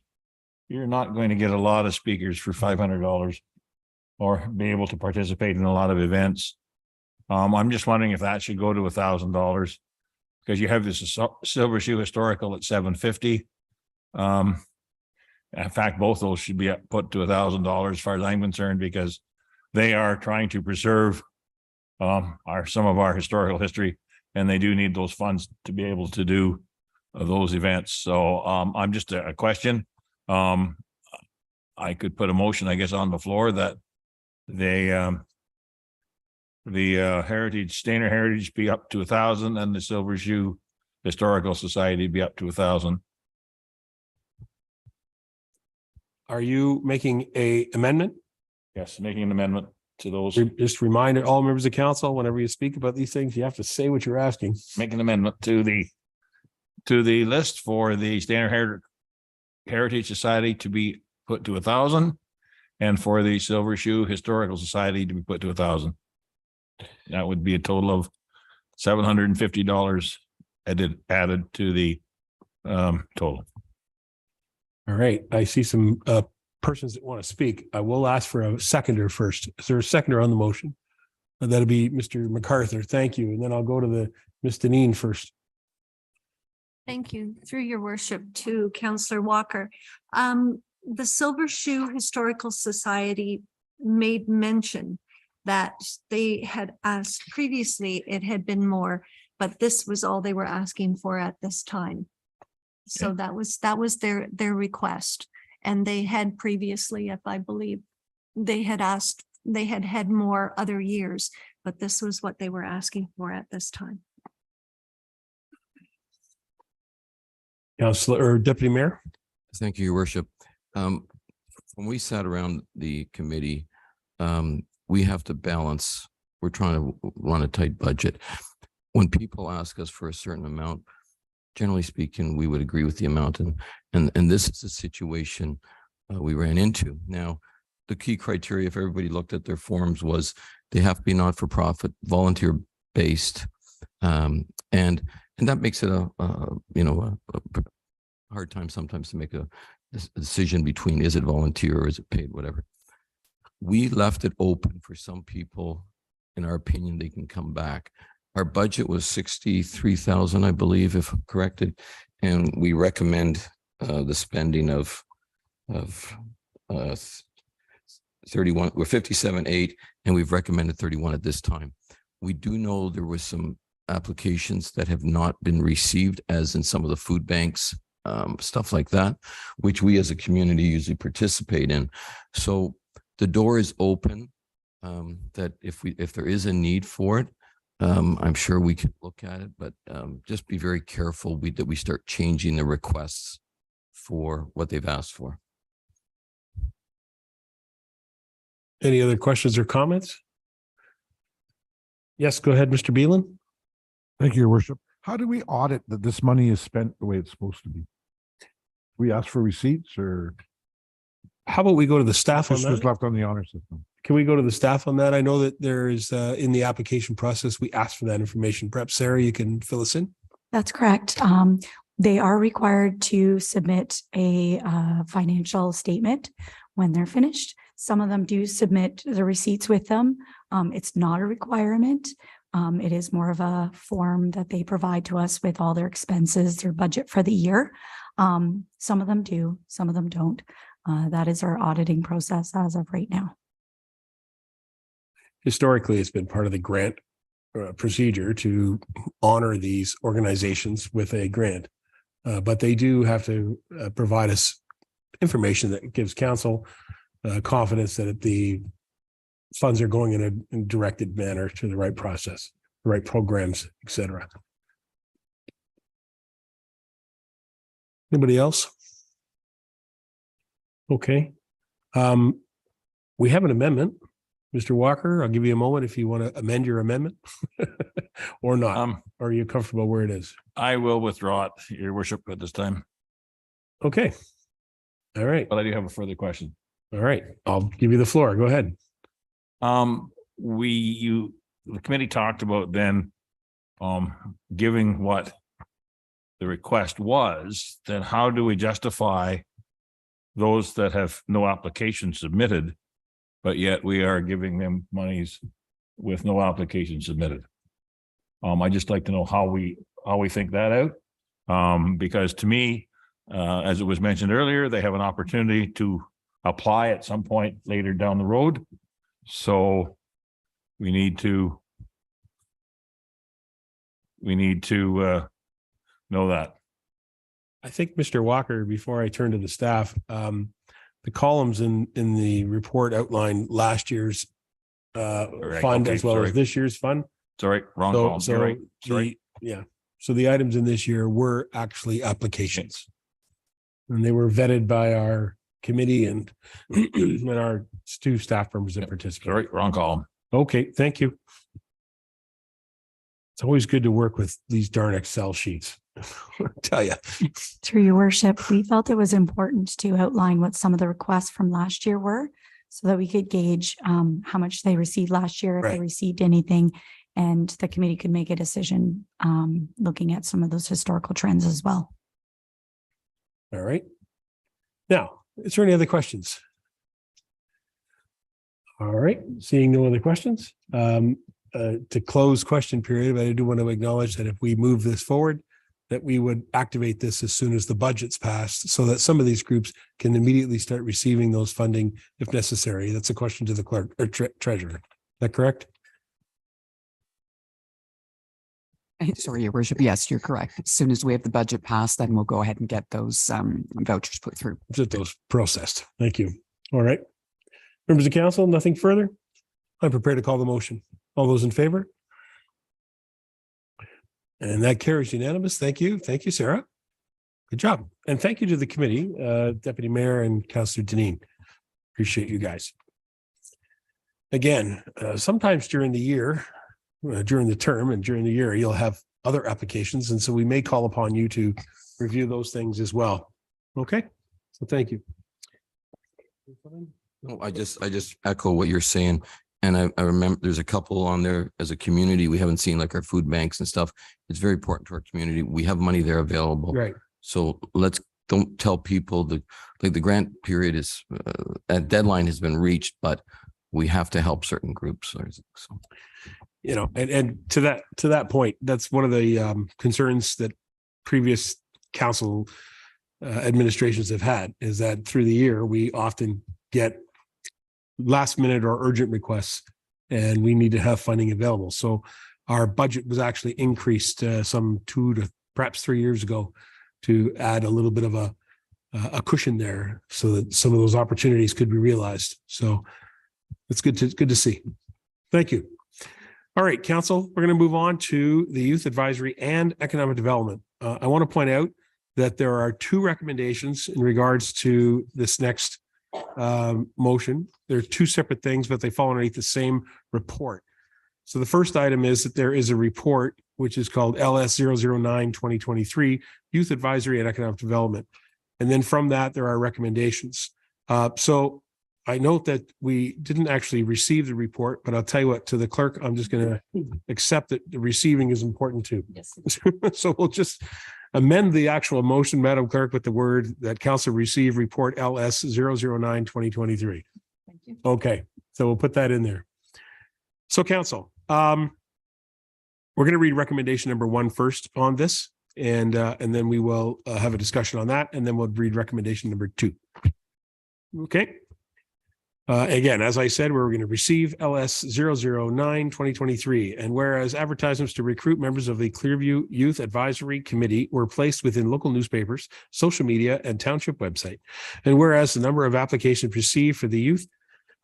you're not going to get a lot of speakers for $500 or be able to participate in a lot of events. I'm just wondering if that should go to $1,000, because you have this Silver Shoe Historical at $750. In fact, both those should be put to $1,000 as far as I'm concerned, because they are trying to preserve some of our historical history, and they do need those funds to be able to do those events. So I'm just a question. I could put a motion, I guess, on the floor that the Heritage, Stainer Heritage be up to 1,000 and the Silver Shoe Historical Society be up to 1,000. Are you making a amendment? Yes, making an amendment to those. Just remind all members of council, whenever you speak about these things, you have to say what you're asking. Make an amendment to the list for the Stainer Heritage Society to be put to 1,000 and for the Silver Shoe Historical Society to be put to 1,000. That would be a total of $750 added to the total. All right. I see some persons that want to speak. I will ask for a seconder first. Is there a seconder on the motion? That'll be Mr. MacArthur. Thank you. And then I'll go to the Ms. Deneen first. Thank you. Through your worship to Councillor Walker. The Silver Shoe Historical Society made mention that they had asked previously, it had been more, but this was all they were asking for at this time. So that was their request. And they had previously, if I believe, they had asked, they had more other years, but this was what they were asking for at this time. Councillor or Deputy Mayor. Thank you, Your Worship. When we sat around the committee, we have to balance. We're trying to run a tight budget. When people ask us for a certain amount, generally speaking, we would agree with the amount. And this is a situation we ran into. Now, the key criteria, if everybody looked at their forms, was they have to be not-for-profit, volunteer-based, and that makes it a hard time sometimes to make a decision between is it volunteer or is it paid, whatever. We left it open for some people. In our opinion, they can come back. Our budget was 63,000, I believe, if corrected, and we recommend the spending of 31. We're 57.8, and we've recommended 31 at this time. We do know there was some applications that have not been received, as in some of the food banks, stuff like that, which we as a community usually participate in. So the door is open. That if there is a need for it, I'm sure we can look at it, but just be very careful that we start changing the requests for what they've asked for. Any other questions or comments? Yes, go ahead, Mr. Beelan. Thank you, Your Worship. How do we audit that this money is spent the way it's supposed to be? We ask for receipts, or how about we go to the staff on this that? was left on the honor system? Can we go to the staff on that? I know that there is in the application process, we ask for that information. Perhaps Sarah, you can fill us in. That's correct. They are required to submit a financial statement when they're finished. Some of them do submit the receipts with them. It's not a requirement. It is more of a form that they provide to us with all their expenses, their budget for the year. Some of them do, some of them don't. That is our auditing process as of right now. Historically, it's been part of the grant procedure to honor these organizations with a grant. But they do have to provide us information that gives council confidence that the funds are going in a directed manner to the right process, the right programs, et cetera. Anybody else? Okay. We have an amendment. Mr. Walker, I'll give you a moment if you want to amend your amendment or not. Are you comfortable where it is? I will withdraw it, your worship, at this time. Okay. All right. But I do have a further question. All right. I'll give you the floor. Go ahead. The committee talked about then giving what the request was, then how do we justify those that have no application submitted, but yet we are giving them monies with no application submitted? I just like to know how we think that out. Because to me, as it was mentioned earlier, they have an opportunity to apply at some point later down the road. So we need to know that. I think, Mr. Walker, before I turn to the staff, the columns in the report outline last year's fund as well as this year's fund. It's all right. Wrong column. You're right. Sorry. Yeah. So the items in this year were actually applications. And they were vetted by our committee and our two staff members that participated. All right. Wrong column. Okay. Thank you. It's always good to work with these darn Excel sheets. I tell you. Through your worship, we felt it was important to outline what some of the requests from last year were so that we could gauge how much they received last year, if they received anything, and the committee could make a decision looking at some of those historical trends as well. All right. Now, is there any other questions? All right. Seeing no other questions, to close question period, but I do want to acknowledge that if we move this forward, that we would activate this as soon as the budget's passed so that some of these groups can immediately start receiving those funding if necessary. That's a question to the clerk or treasurer. Is that correct? Sorry, your worship. Yes, you're correct. As soon as we have the budget passed, then we'll go ahead and get those vouchers put through. Get those processed. Thank you. All right. Members of council, nothing further? I'm prepared to call the motion. All those in favor? And that carries unanimous. Thank you. Thank you, Sarah. Good job. And thank you to the committee, Deputy Mayor and Councillor Deneen. Appreciate you guys. Again, sometimes during the year, during the term and during the year, you'll have other applications. And so we may call upon you to review those things as well. Okay. So thank you. No, I just echo what you're saying. And I remember there's a couple on there as a community we haven't seen, like our food banks and stuff. It's very important to our community. We have money there available. Right. So don't tell people the grant period is a deadline has been reached, but we have to help certain groups. So. You know, and to that point, that's one of the concerns that previous council administrations have had, is that through the year, we often get last minute or urgent requests, and we need to have funding available. So our budget was actually increased some 2 to perhaps 3 years ago to add a little bit of a cushion there so that some of those opportunities could be realized. So it's good to see. Thank you. All right, council, we're going to move on to the Youth Advisory and Economic Development. I want to point out that there are 2 recommendations in regards to this next motion. They're 2 separate things, but they fall underneath the same report. So the first item is that there is a report which is called LS 009 2023 Youth Advisory and Economic Development. And then from that, there are recommendations. So I note that we didn't actually receive the report, but I'll tell you what, to the clerk, I'm just going to accept that the receiving is important too. Yes. So we'll just amend the actual motion, Madam Clerk, with the word that council receive report LS 009 2023. Thank you. Okay, so we'll put that in there. So council, we're going to read recommendation number 1 first on this, and then we will have a discussion on that, and then we'll read recommendation number 2. Okay. Again, as I said, we're going to receive LS 009-2023, and whereas advertisements to recruit members of the Clearview Youth Advisory Committee were placed within local newspapers, social media, and township website, and whereas the number of applications received for the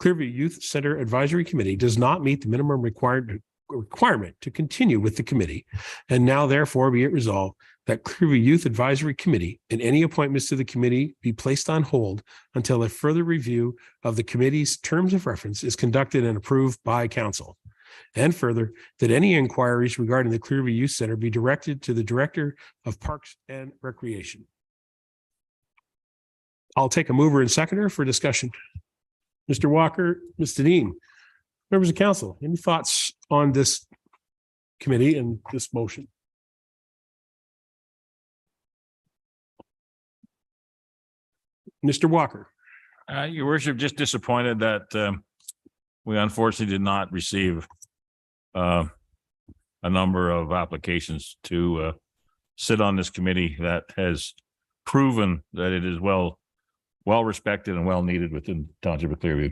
Clearview Youth Center Advisory Committee does not meet the minimum requirement to continue with the committee, and now therefore be it resolved that Clearview Youth Advisory Committee and any appointments to the committee be placed on hold until a further review of the committee's terms of reference is conducted and approved by council. And further, that any inquiries regarding the Clearview Youth Center be directed to the Director of Parks and Recreation. I'll take a mover and seconder for discussion. Mr. Walker, Ms. Deneen, members of council, any thoughts on this committee and this motion? Mr. Walker. Your worship, just disappointed that we unfortunately did not receive a number of applications to sit on this committee that has proven that it is well respected and well needed within the Township of Clearview.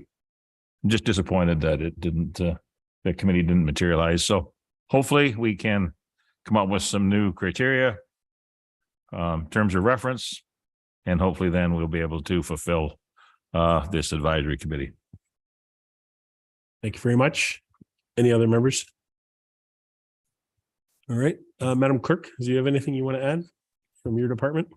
I'm just disappointed that it didn't, the committee didn't materialize. So hopefully we can come up with some new criteria, terms of reference, and hopefully then we'll be able to fulfill this advisory committee. Thank you very much. Any other members? All right, Madam Clerk, do you have anything you want to add from your department?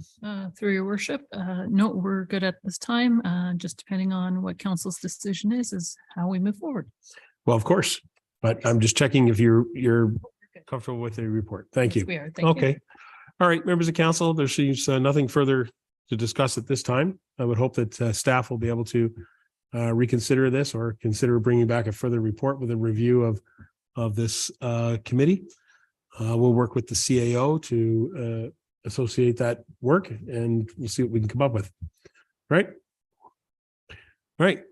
Through your worship, no, we're good at this time. Just depending on what council's decision is how we move forward. Well, of course, but I'm just checking if you're comfortable with the report. Thank you. We are. Thank you. Okay. All right, members of council, there seems nothing further to discuss at this time. I would hope that staff will be able to reconsider this or consider bringing back a further report with a review of this committee. We'll work with the CAO to associate that work, and we'll see what we can come up with. Right? All right.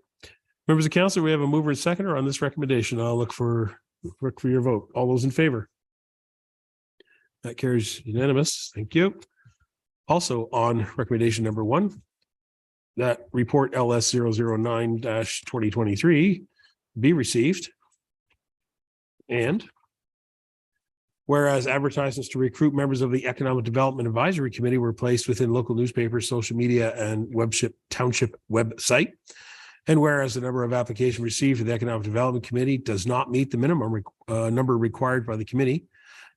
Members of council, we have a mover and seconder on this recommendation. I'll look for your vote. All those in favor? That carries unanimous. Thank you. Also on recommendation number 1, that report LS 009-2023 be received. And whereas advertisements to recruit members of the Economic Development Advisory Committee were placed within local newspapers, social media, and township website. And whereas the number of applications received for the Economic Development Committee does not meet the minimum number required by the committee.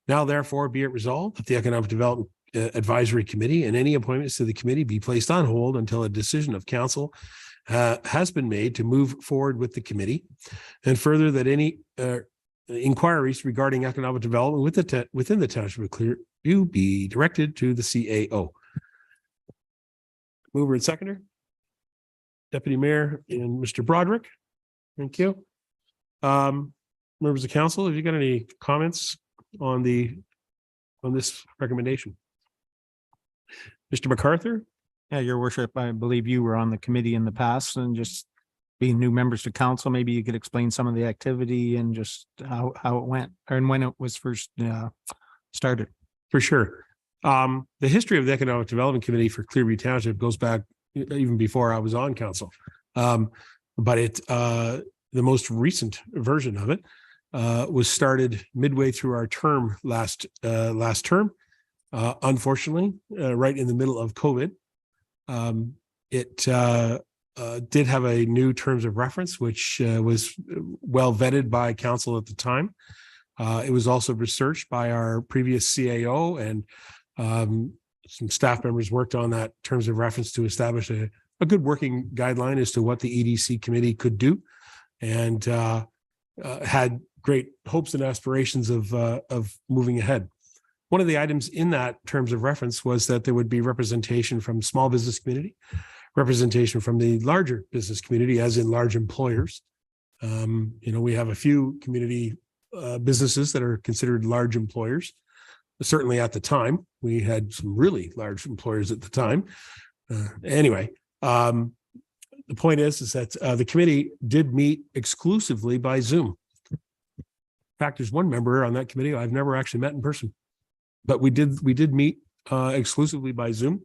Now, therefore, be it resolved that the Economic Development Advisory Committee and any appointments to the committee be placed on hold until a decision of council has been made to move forward with the committee. And further, that any inquiries regarding economic development within the Township of Clearview be directed to the CAO. Mover and seconder, Deputy Mayor and Mr. Broderick. Thank you. Members of council, have you got any comments on this recommendation? Mr. MacArthur? Yeah, your worship, I believe you were on the committee in the past, and just being new members to council, maybe you could explain some of the activity and just how it went and when it was first started. For sure. The history of the Economic Development Committee for Clearview Township goes back even before I was on council. But the most recent version of it was started midway through our term last term. Unfortunately, right in the middle of COVID. It did have a new terms of reference, which was well vetted by council at the time. It was also researched by our previous CAO, and some staff members worked on that terms of reference to establish a good working guideline as to what the EDC committee could do, and had great hopes and aspirations of moving ahead. One of the items in that terms of reference was that there would be representation from small business community, representation from the larger business community, as in large employers. We have a few community businesses that are considered large employers. Certainly at the time, we had some really large employers at the time. the point is that the committee did meet exclusively by Zoom. In fact, there's one member on that committee I've never actually met in person, but we did meet exclusively by Zoom.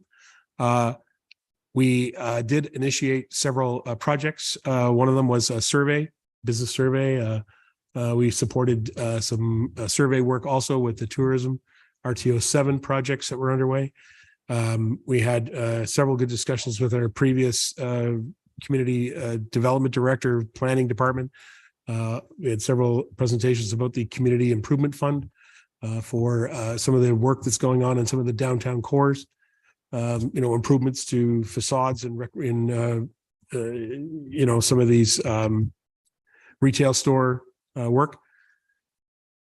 We did initiate several projects. One of them was a survey, business survey. We supported some survey work also with the tourism RTO 7 projects that were underway. We had several good discussions with our previous community development director, planning department. We had several presentations about the community improvement fund for some of the work that's going on in some of the downtown cores. Improvements to facades and some of these retail store work.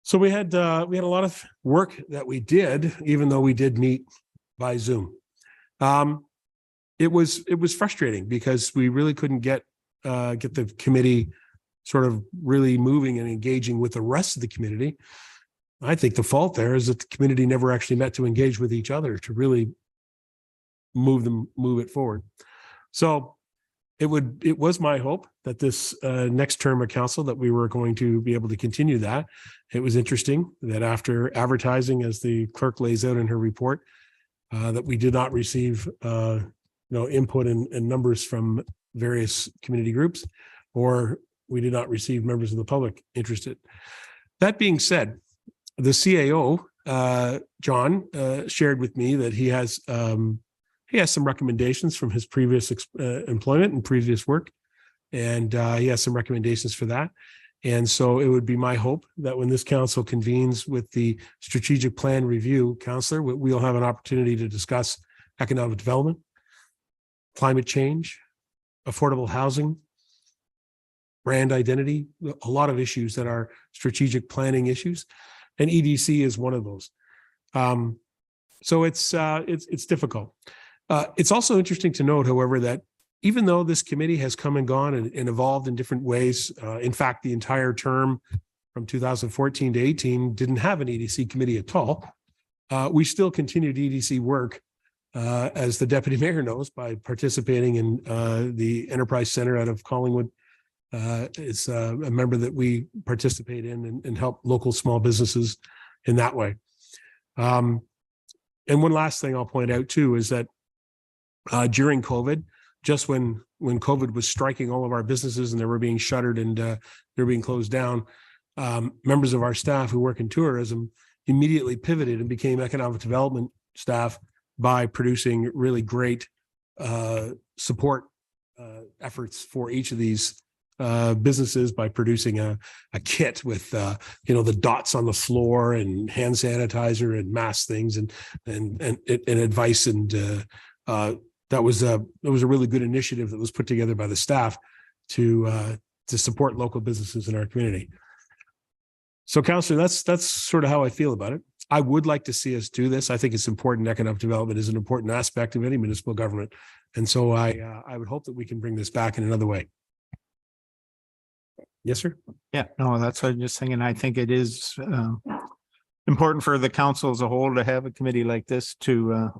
So we had a lot of work that we did, even though we did meet by Zoom. It was frustrating because we really couldn't get the committee sort of really moving and engaging with the rest of the community. I think the fault there is that the community never actually met to engage with each other to really move it forward. So it was my hope that this next term of council that we were going to be able to continue that. It was interesting that after advertising, as the clerk lays out in her report, that we did not receive input and numbers from various community groups, or we did not receive members of the public interested. That being said, the CAO, John, shared with me that he has some recommendations from his previous employment and previous work, and he has some recommendations for that. And so it would be my hope that when this council convenes with the strategic plan review, Councillor, we'll have an opportunity to discuss economic development, climate change, affordable housing, brand identity, a lot of issues that are strategic planning issues, and EDC is one of those. So it's difficult. It's also interesting to note, however, that even though this committee has come and gone and evolved in different ways, in fact, the entire term from 2014 to 18 didn't have an EDC committee at all. We still continued EDC work, as the deputy mayor knows, by participating in the Enterprise Center out of Collingwood. It's a member that we participate in and help local small businesses in that way. And one last thing I'll point out too is that during COVID, just when COVID was striking all of our businesses and they were being shuttered and they're being closed down, members of our staff who work in tourism immediately pivoted and became economic development staff by producing really great support efforts for each of these businesses, by producing a kit with the dots on the floor and hand sanitizer and mask things and advice, and that was a really good initiative that was put together by the staff to support local businesses in our community. So, Councillor, that's sort of how I feel about it. I would like to see us do this. I think it's important. Economic development is an important aspect of any municipal government, and so I would hope that we can bring this back in another way. Yes, sir. Yeah, no, that's what I'm just thinking. I think it is important for the council as a whole to have a committee like this to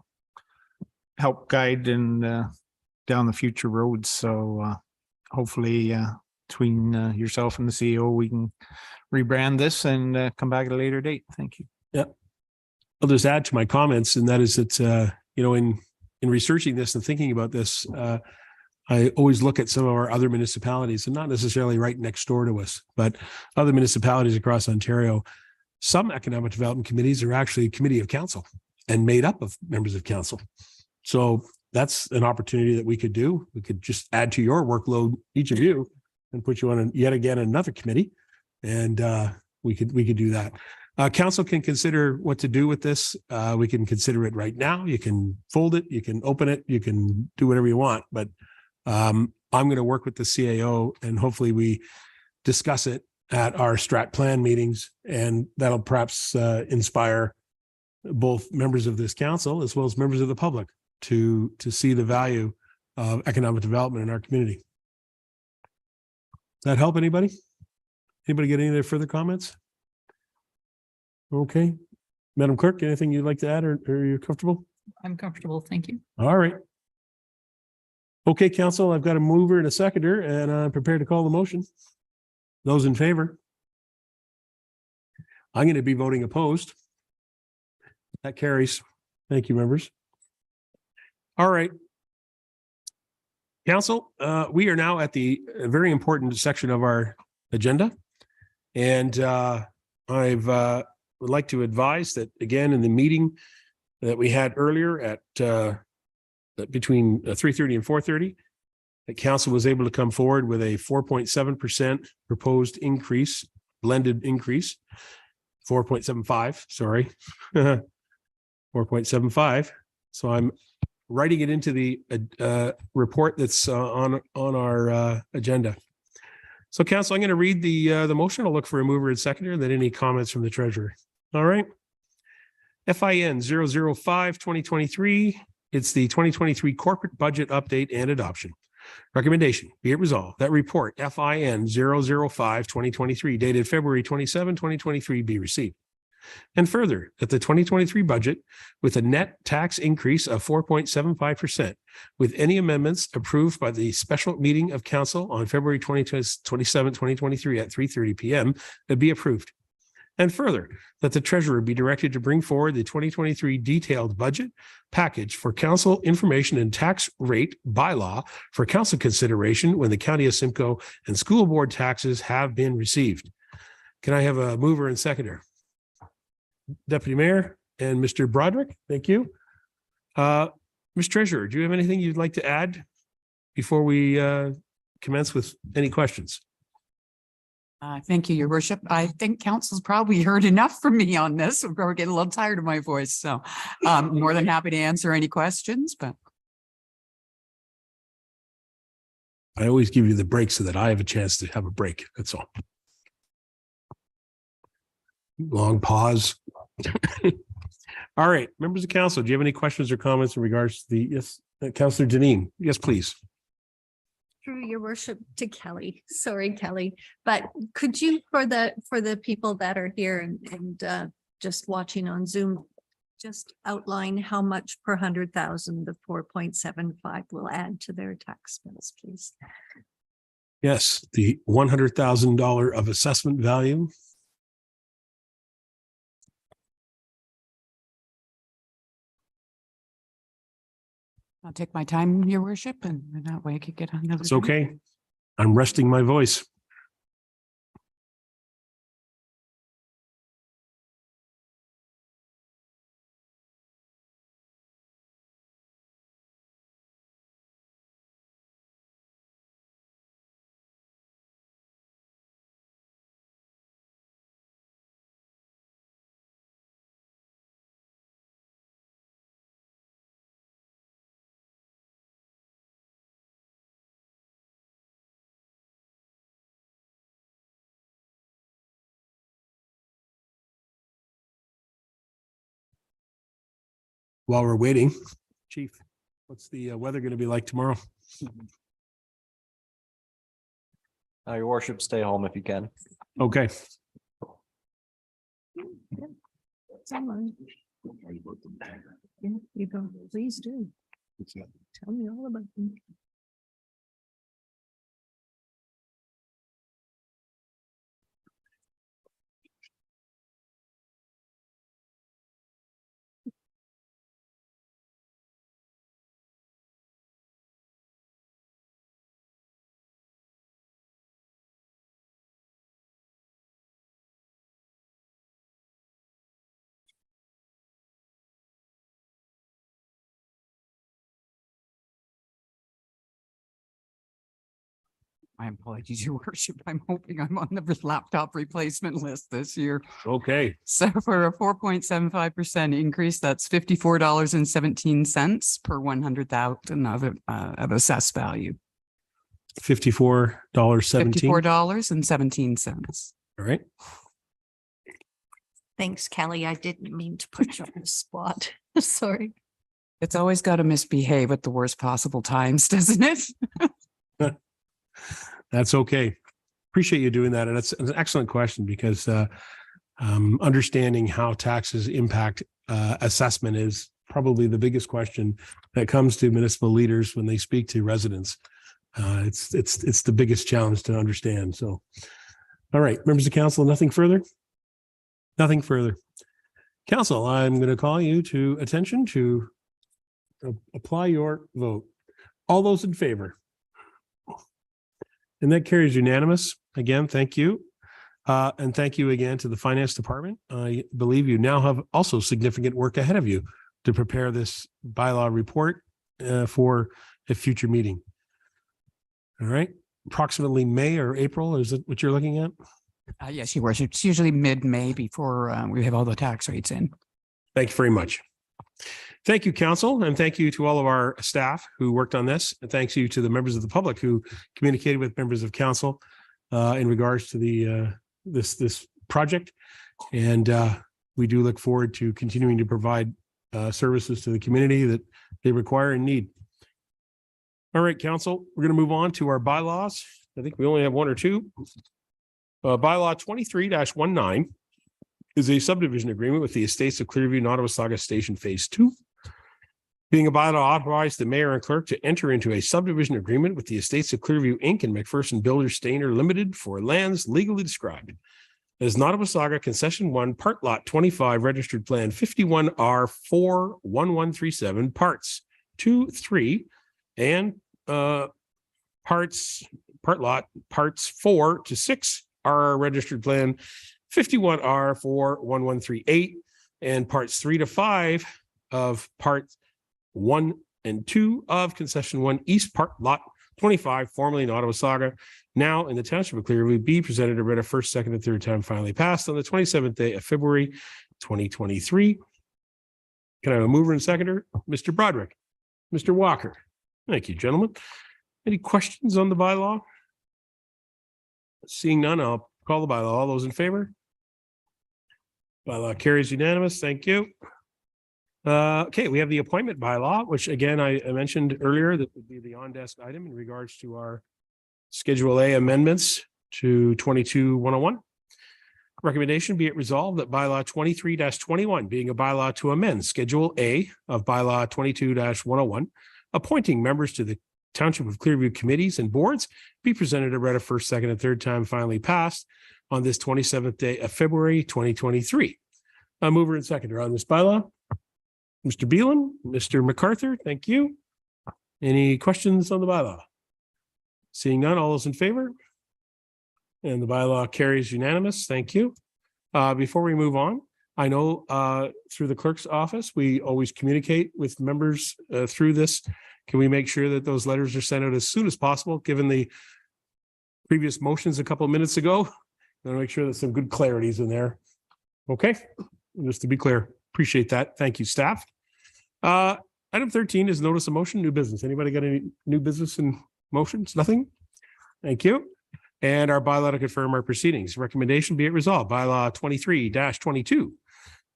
help guide and down the future roads. So hopefully between yourself and the CEO, we can rebrand this and come back at a later date. Thank you. Yeah. I'll just add to my comments, and that is that, in researching this and thinking about this, I always look at some of our other municipalities, and not necessarily right next door to us, but other municipalities across Ontario. Some economic development committees are actually a committee of council and made up of members of council. So that's an opportunity that we could do. We could just add to your workload, each of you, and put you on yet again another committee, and we could do that. Council can consider what to do with this. We can consider it right now. You can fold it, you can open it, you can do whatever you want, but I'm going to work with the CAO, and hopefully we discuss it at our strat plan meetings, and that'll perhaps inspire both members of this council as well as members of the public to see the value of economic development in our community. Does that help anybody? Anybody get any other further comments? Okay. Madam Clerk, anything you'd like to add, or are you comfortable? I'm comfortable. Thank you. All right. Okay, council, I've got a mover and a seconder, and I'm prepared to call the motion. Those in favor? I'm going to be voting opposed. That carries. Thank you, members. All right. Council, we are now at the very important section of our agenda. And I've would like to advise that again, in the meeting that we had earlier at between 3:30 and 4:30, that council was able to come forward with a 4.7% proposed increase, blended increase, 4.75, sorry, 4.75. So I'm writing it into the report that's on our agenda. So council, I'm going to read the motion. I'll look for a mover and seconder, and then any comments from the treasurer. All right. FIN 005-2023. It's the 2023 corporate budget update and adoption. Recommendation, be it resolved that report FIN 005-2023 dated February 27, 2023 be received. And further, that the 2023 budget with a net tax increase of 4.75% with any amendments approved by the special meeting of council on February 27, 2023 at 3:30 p.m. be approved. And further, that the treasurer be directed to bring forward the 2023 detailed budget package for council information and tax rate bylaw for council consideration when the County of Simcoe and school board taxes have been received. Can I have a mover and seconder? Deputy Mayor and Mr. Broderick, thank you. Ms. Treasurer, do you have anything you'd like to add before we commence with any questions? Thank you, Your Worship. I think council's probably heard enough from me on this. We're getting a little tired of my voice, so I'm more than happy to answer any questions, but. I always give you the break so that I have a chance to have a break. That's all. Long pause. All right, members of council, do you have any questions or comments in regards to the, yes, Councillor Janine? Yes, please. Through your worship to Kelly. Sorry, Kelly, but could you, for the people that are here and just watching on Zoom, just outline how much per 100,000 the 4.75 will add to their tax bills, please? Yes, the $100,000 of assessment value. I'll take my time, Your Worship, and that way I could get on. It's okay. I'm resting my voice. While we're waiting, Chief, what's the weather going to be like tomorrow? Your worship, stay home if you can. Okay. Yeah, you go, please do. Tell me all about them. My apologies, Your Worship. I'm hoping I'm on the laptop replacement list this year. Okay. So for a 4.75% increase, that's $54.17 per 100,000 of assessed value. $54.17. $54.17. All right. Thanks, Kelly. I didn't mean to put you on the spot. Sorry. It's always got to misbehave at the worst possible times, doesn't it? That's okay. Appreciate you doing that. And it's an excellent question because understanding how taxes impact assessment is probably the biggest question that comes to municipal leaders when they speak to residents. It's the biggest challenge to understand. So, all right, members of council, nothing further? Nothing further. Council, I'm going to call you to attention to apply your vote. All those in favor? And that carries unanimous. Again, thank you. And thank you again to the finance department. I believe you now have also significant work ahead of you to prepare this bylaw report for a future meeting. All right, approximately May or April, is it what you're looking at? Yes, Your Worship. It's usually mid-May before we have all the tax rates in. Thank you very much. Thank you, council, and thank you to all of our staff who worked on this. And thanks you to the members of the public who communicated with members of council in regards to the this project. And we do look forward to continuing to provide services to the community that they require and need. All right, council, we're going to move on to our bylaws. I think we only have one or two. Bylaw 23-19 is a subdivision agreement with the estates of Clearview, Nottawasaga Station Phase 2. Being a bylaw authorized the mayor and clerk to enter into a subdivision agreement with the estates of Clearview Inc. and McPherson Builders Stainer Limited for lands legally described as Nottawasaga Concession 1, Part Lot 25, Registered Plan 51R41137, Parts 2, 3, and Part Lot Parts 4 to 6 are Registered Plan 51R41138, and Parts 3 to 5 of Parts 1 and 2 of Concession 1 East Part Lot 25, formerly Nottawasaga, now in the Township of Clearview, be presented and read a first, second, and third time finally passed on the 27th day of February 2023. Can I have a mover and seconder? Mr. Broderick, Mr. Walker. Thank you, gentlemen. Any questions on the bylaw? Seeing none, I'll call the bylaw. All those in favor? Bylaw carries unanimous. Thank you. Okay, we have the appointment bylaw, which again, I mentioned earlier, that would be the on-desk item in regards to our Schedule A amendments to 22-101. Recommendation be it resolved that bylaw 23-21, being a bylaw to amend Schedule A of bylaw 22-101, appointing members to the Township of Clearview committees and boards, be presented and read a first, second, and third time finally passed on this 27th day of February 2023. A mover and seconder on this bylaw. Mr. Beelan, Mr. MacArthur, thank you. Any questions on the bylaw? Seeing none, all those in favor? And the bylaw carries unanimous. Thank you. Before we move on, I know through the clerk's office, we always communicate with members through this. Can we make sure that those letters are sent out as soon as possible, given the previous motions a couple of minutes ago? I want to make sure that some good clarity is in there. Okay, just to be clear, appreciate that. Thank you, staff. Item 13 is notice of motion, new business. Anybody got any new business and motions? Nothing? Thank you. And our bylaw to confirm our proceedings. Recommendation be it resolved. Bylaw 23-22.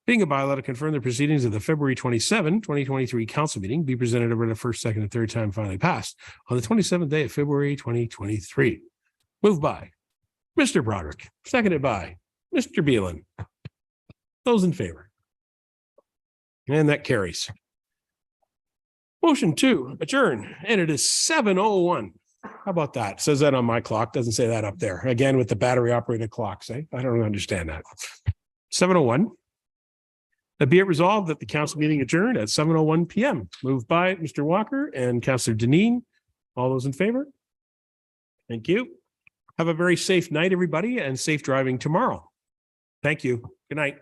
Being a bylaw to confirm the proceedings of the February 27, 2023 council meeting be presented over the first, second, and third time finally passed on the 27th day of February 2023. Moved by Mr. Broderick, seconded by Mr. Beelan. Those in favor? And that carries. Motion to adjourn, and it is 7:01. How about that? It says that on my clock. Doesn't say that up there. Again, with the battery operated clocks, eh? I don't understand that. 7:01. Be it resolved that the council meeting adjourned at 7:01 p.m. Moved by Mr. Walker and Councillor Deneen. All those in favor? Thank you. Have a very safe night, everybody, and safe driving tomorrow. Thank you. Good night.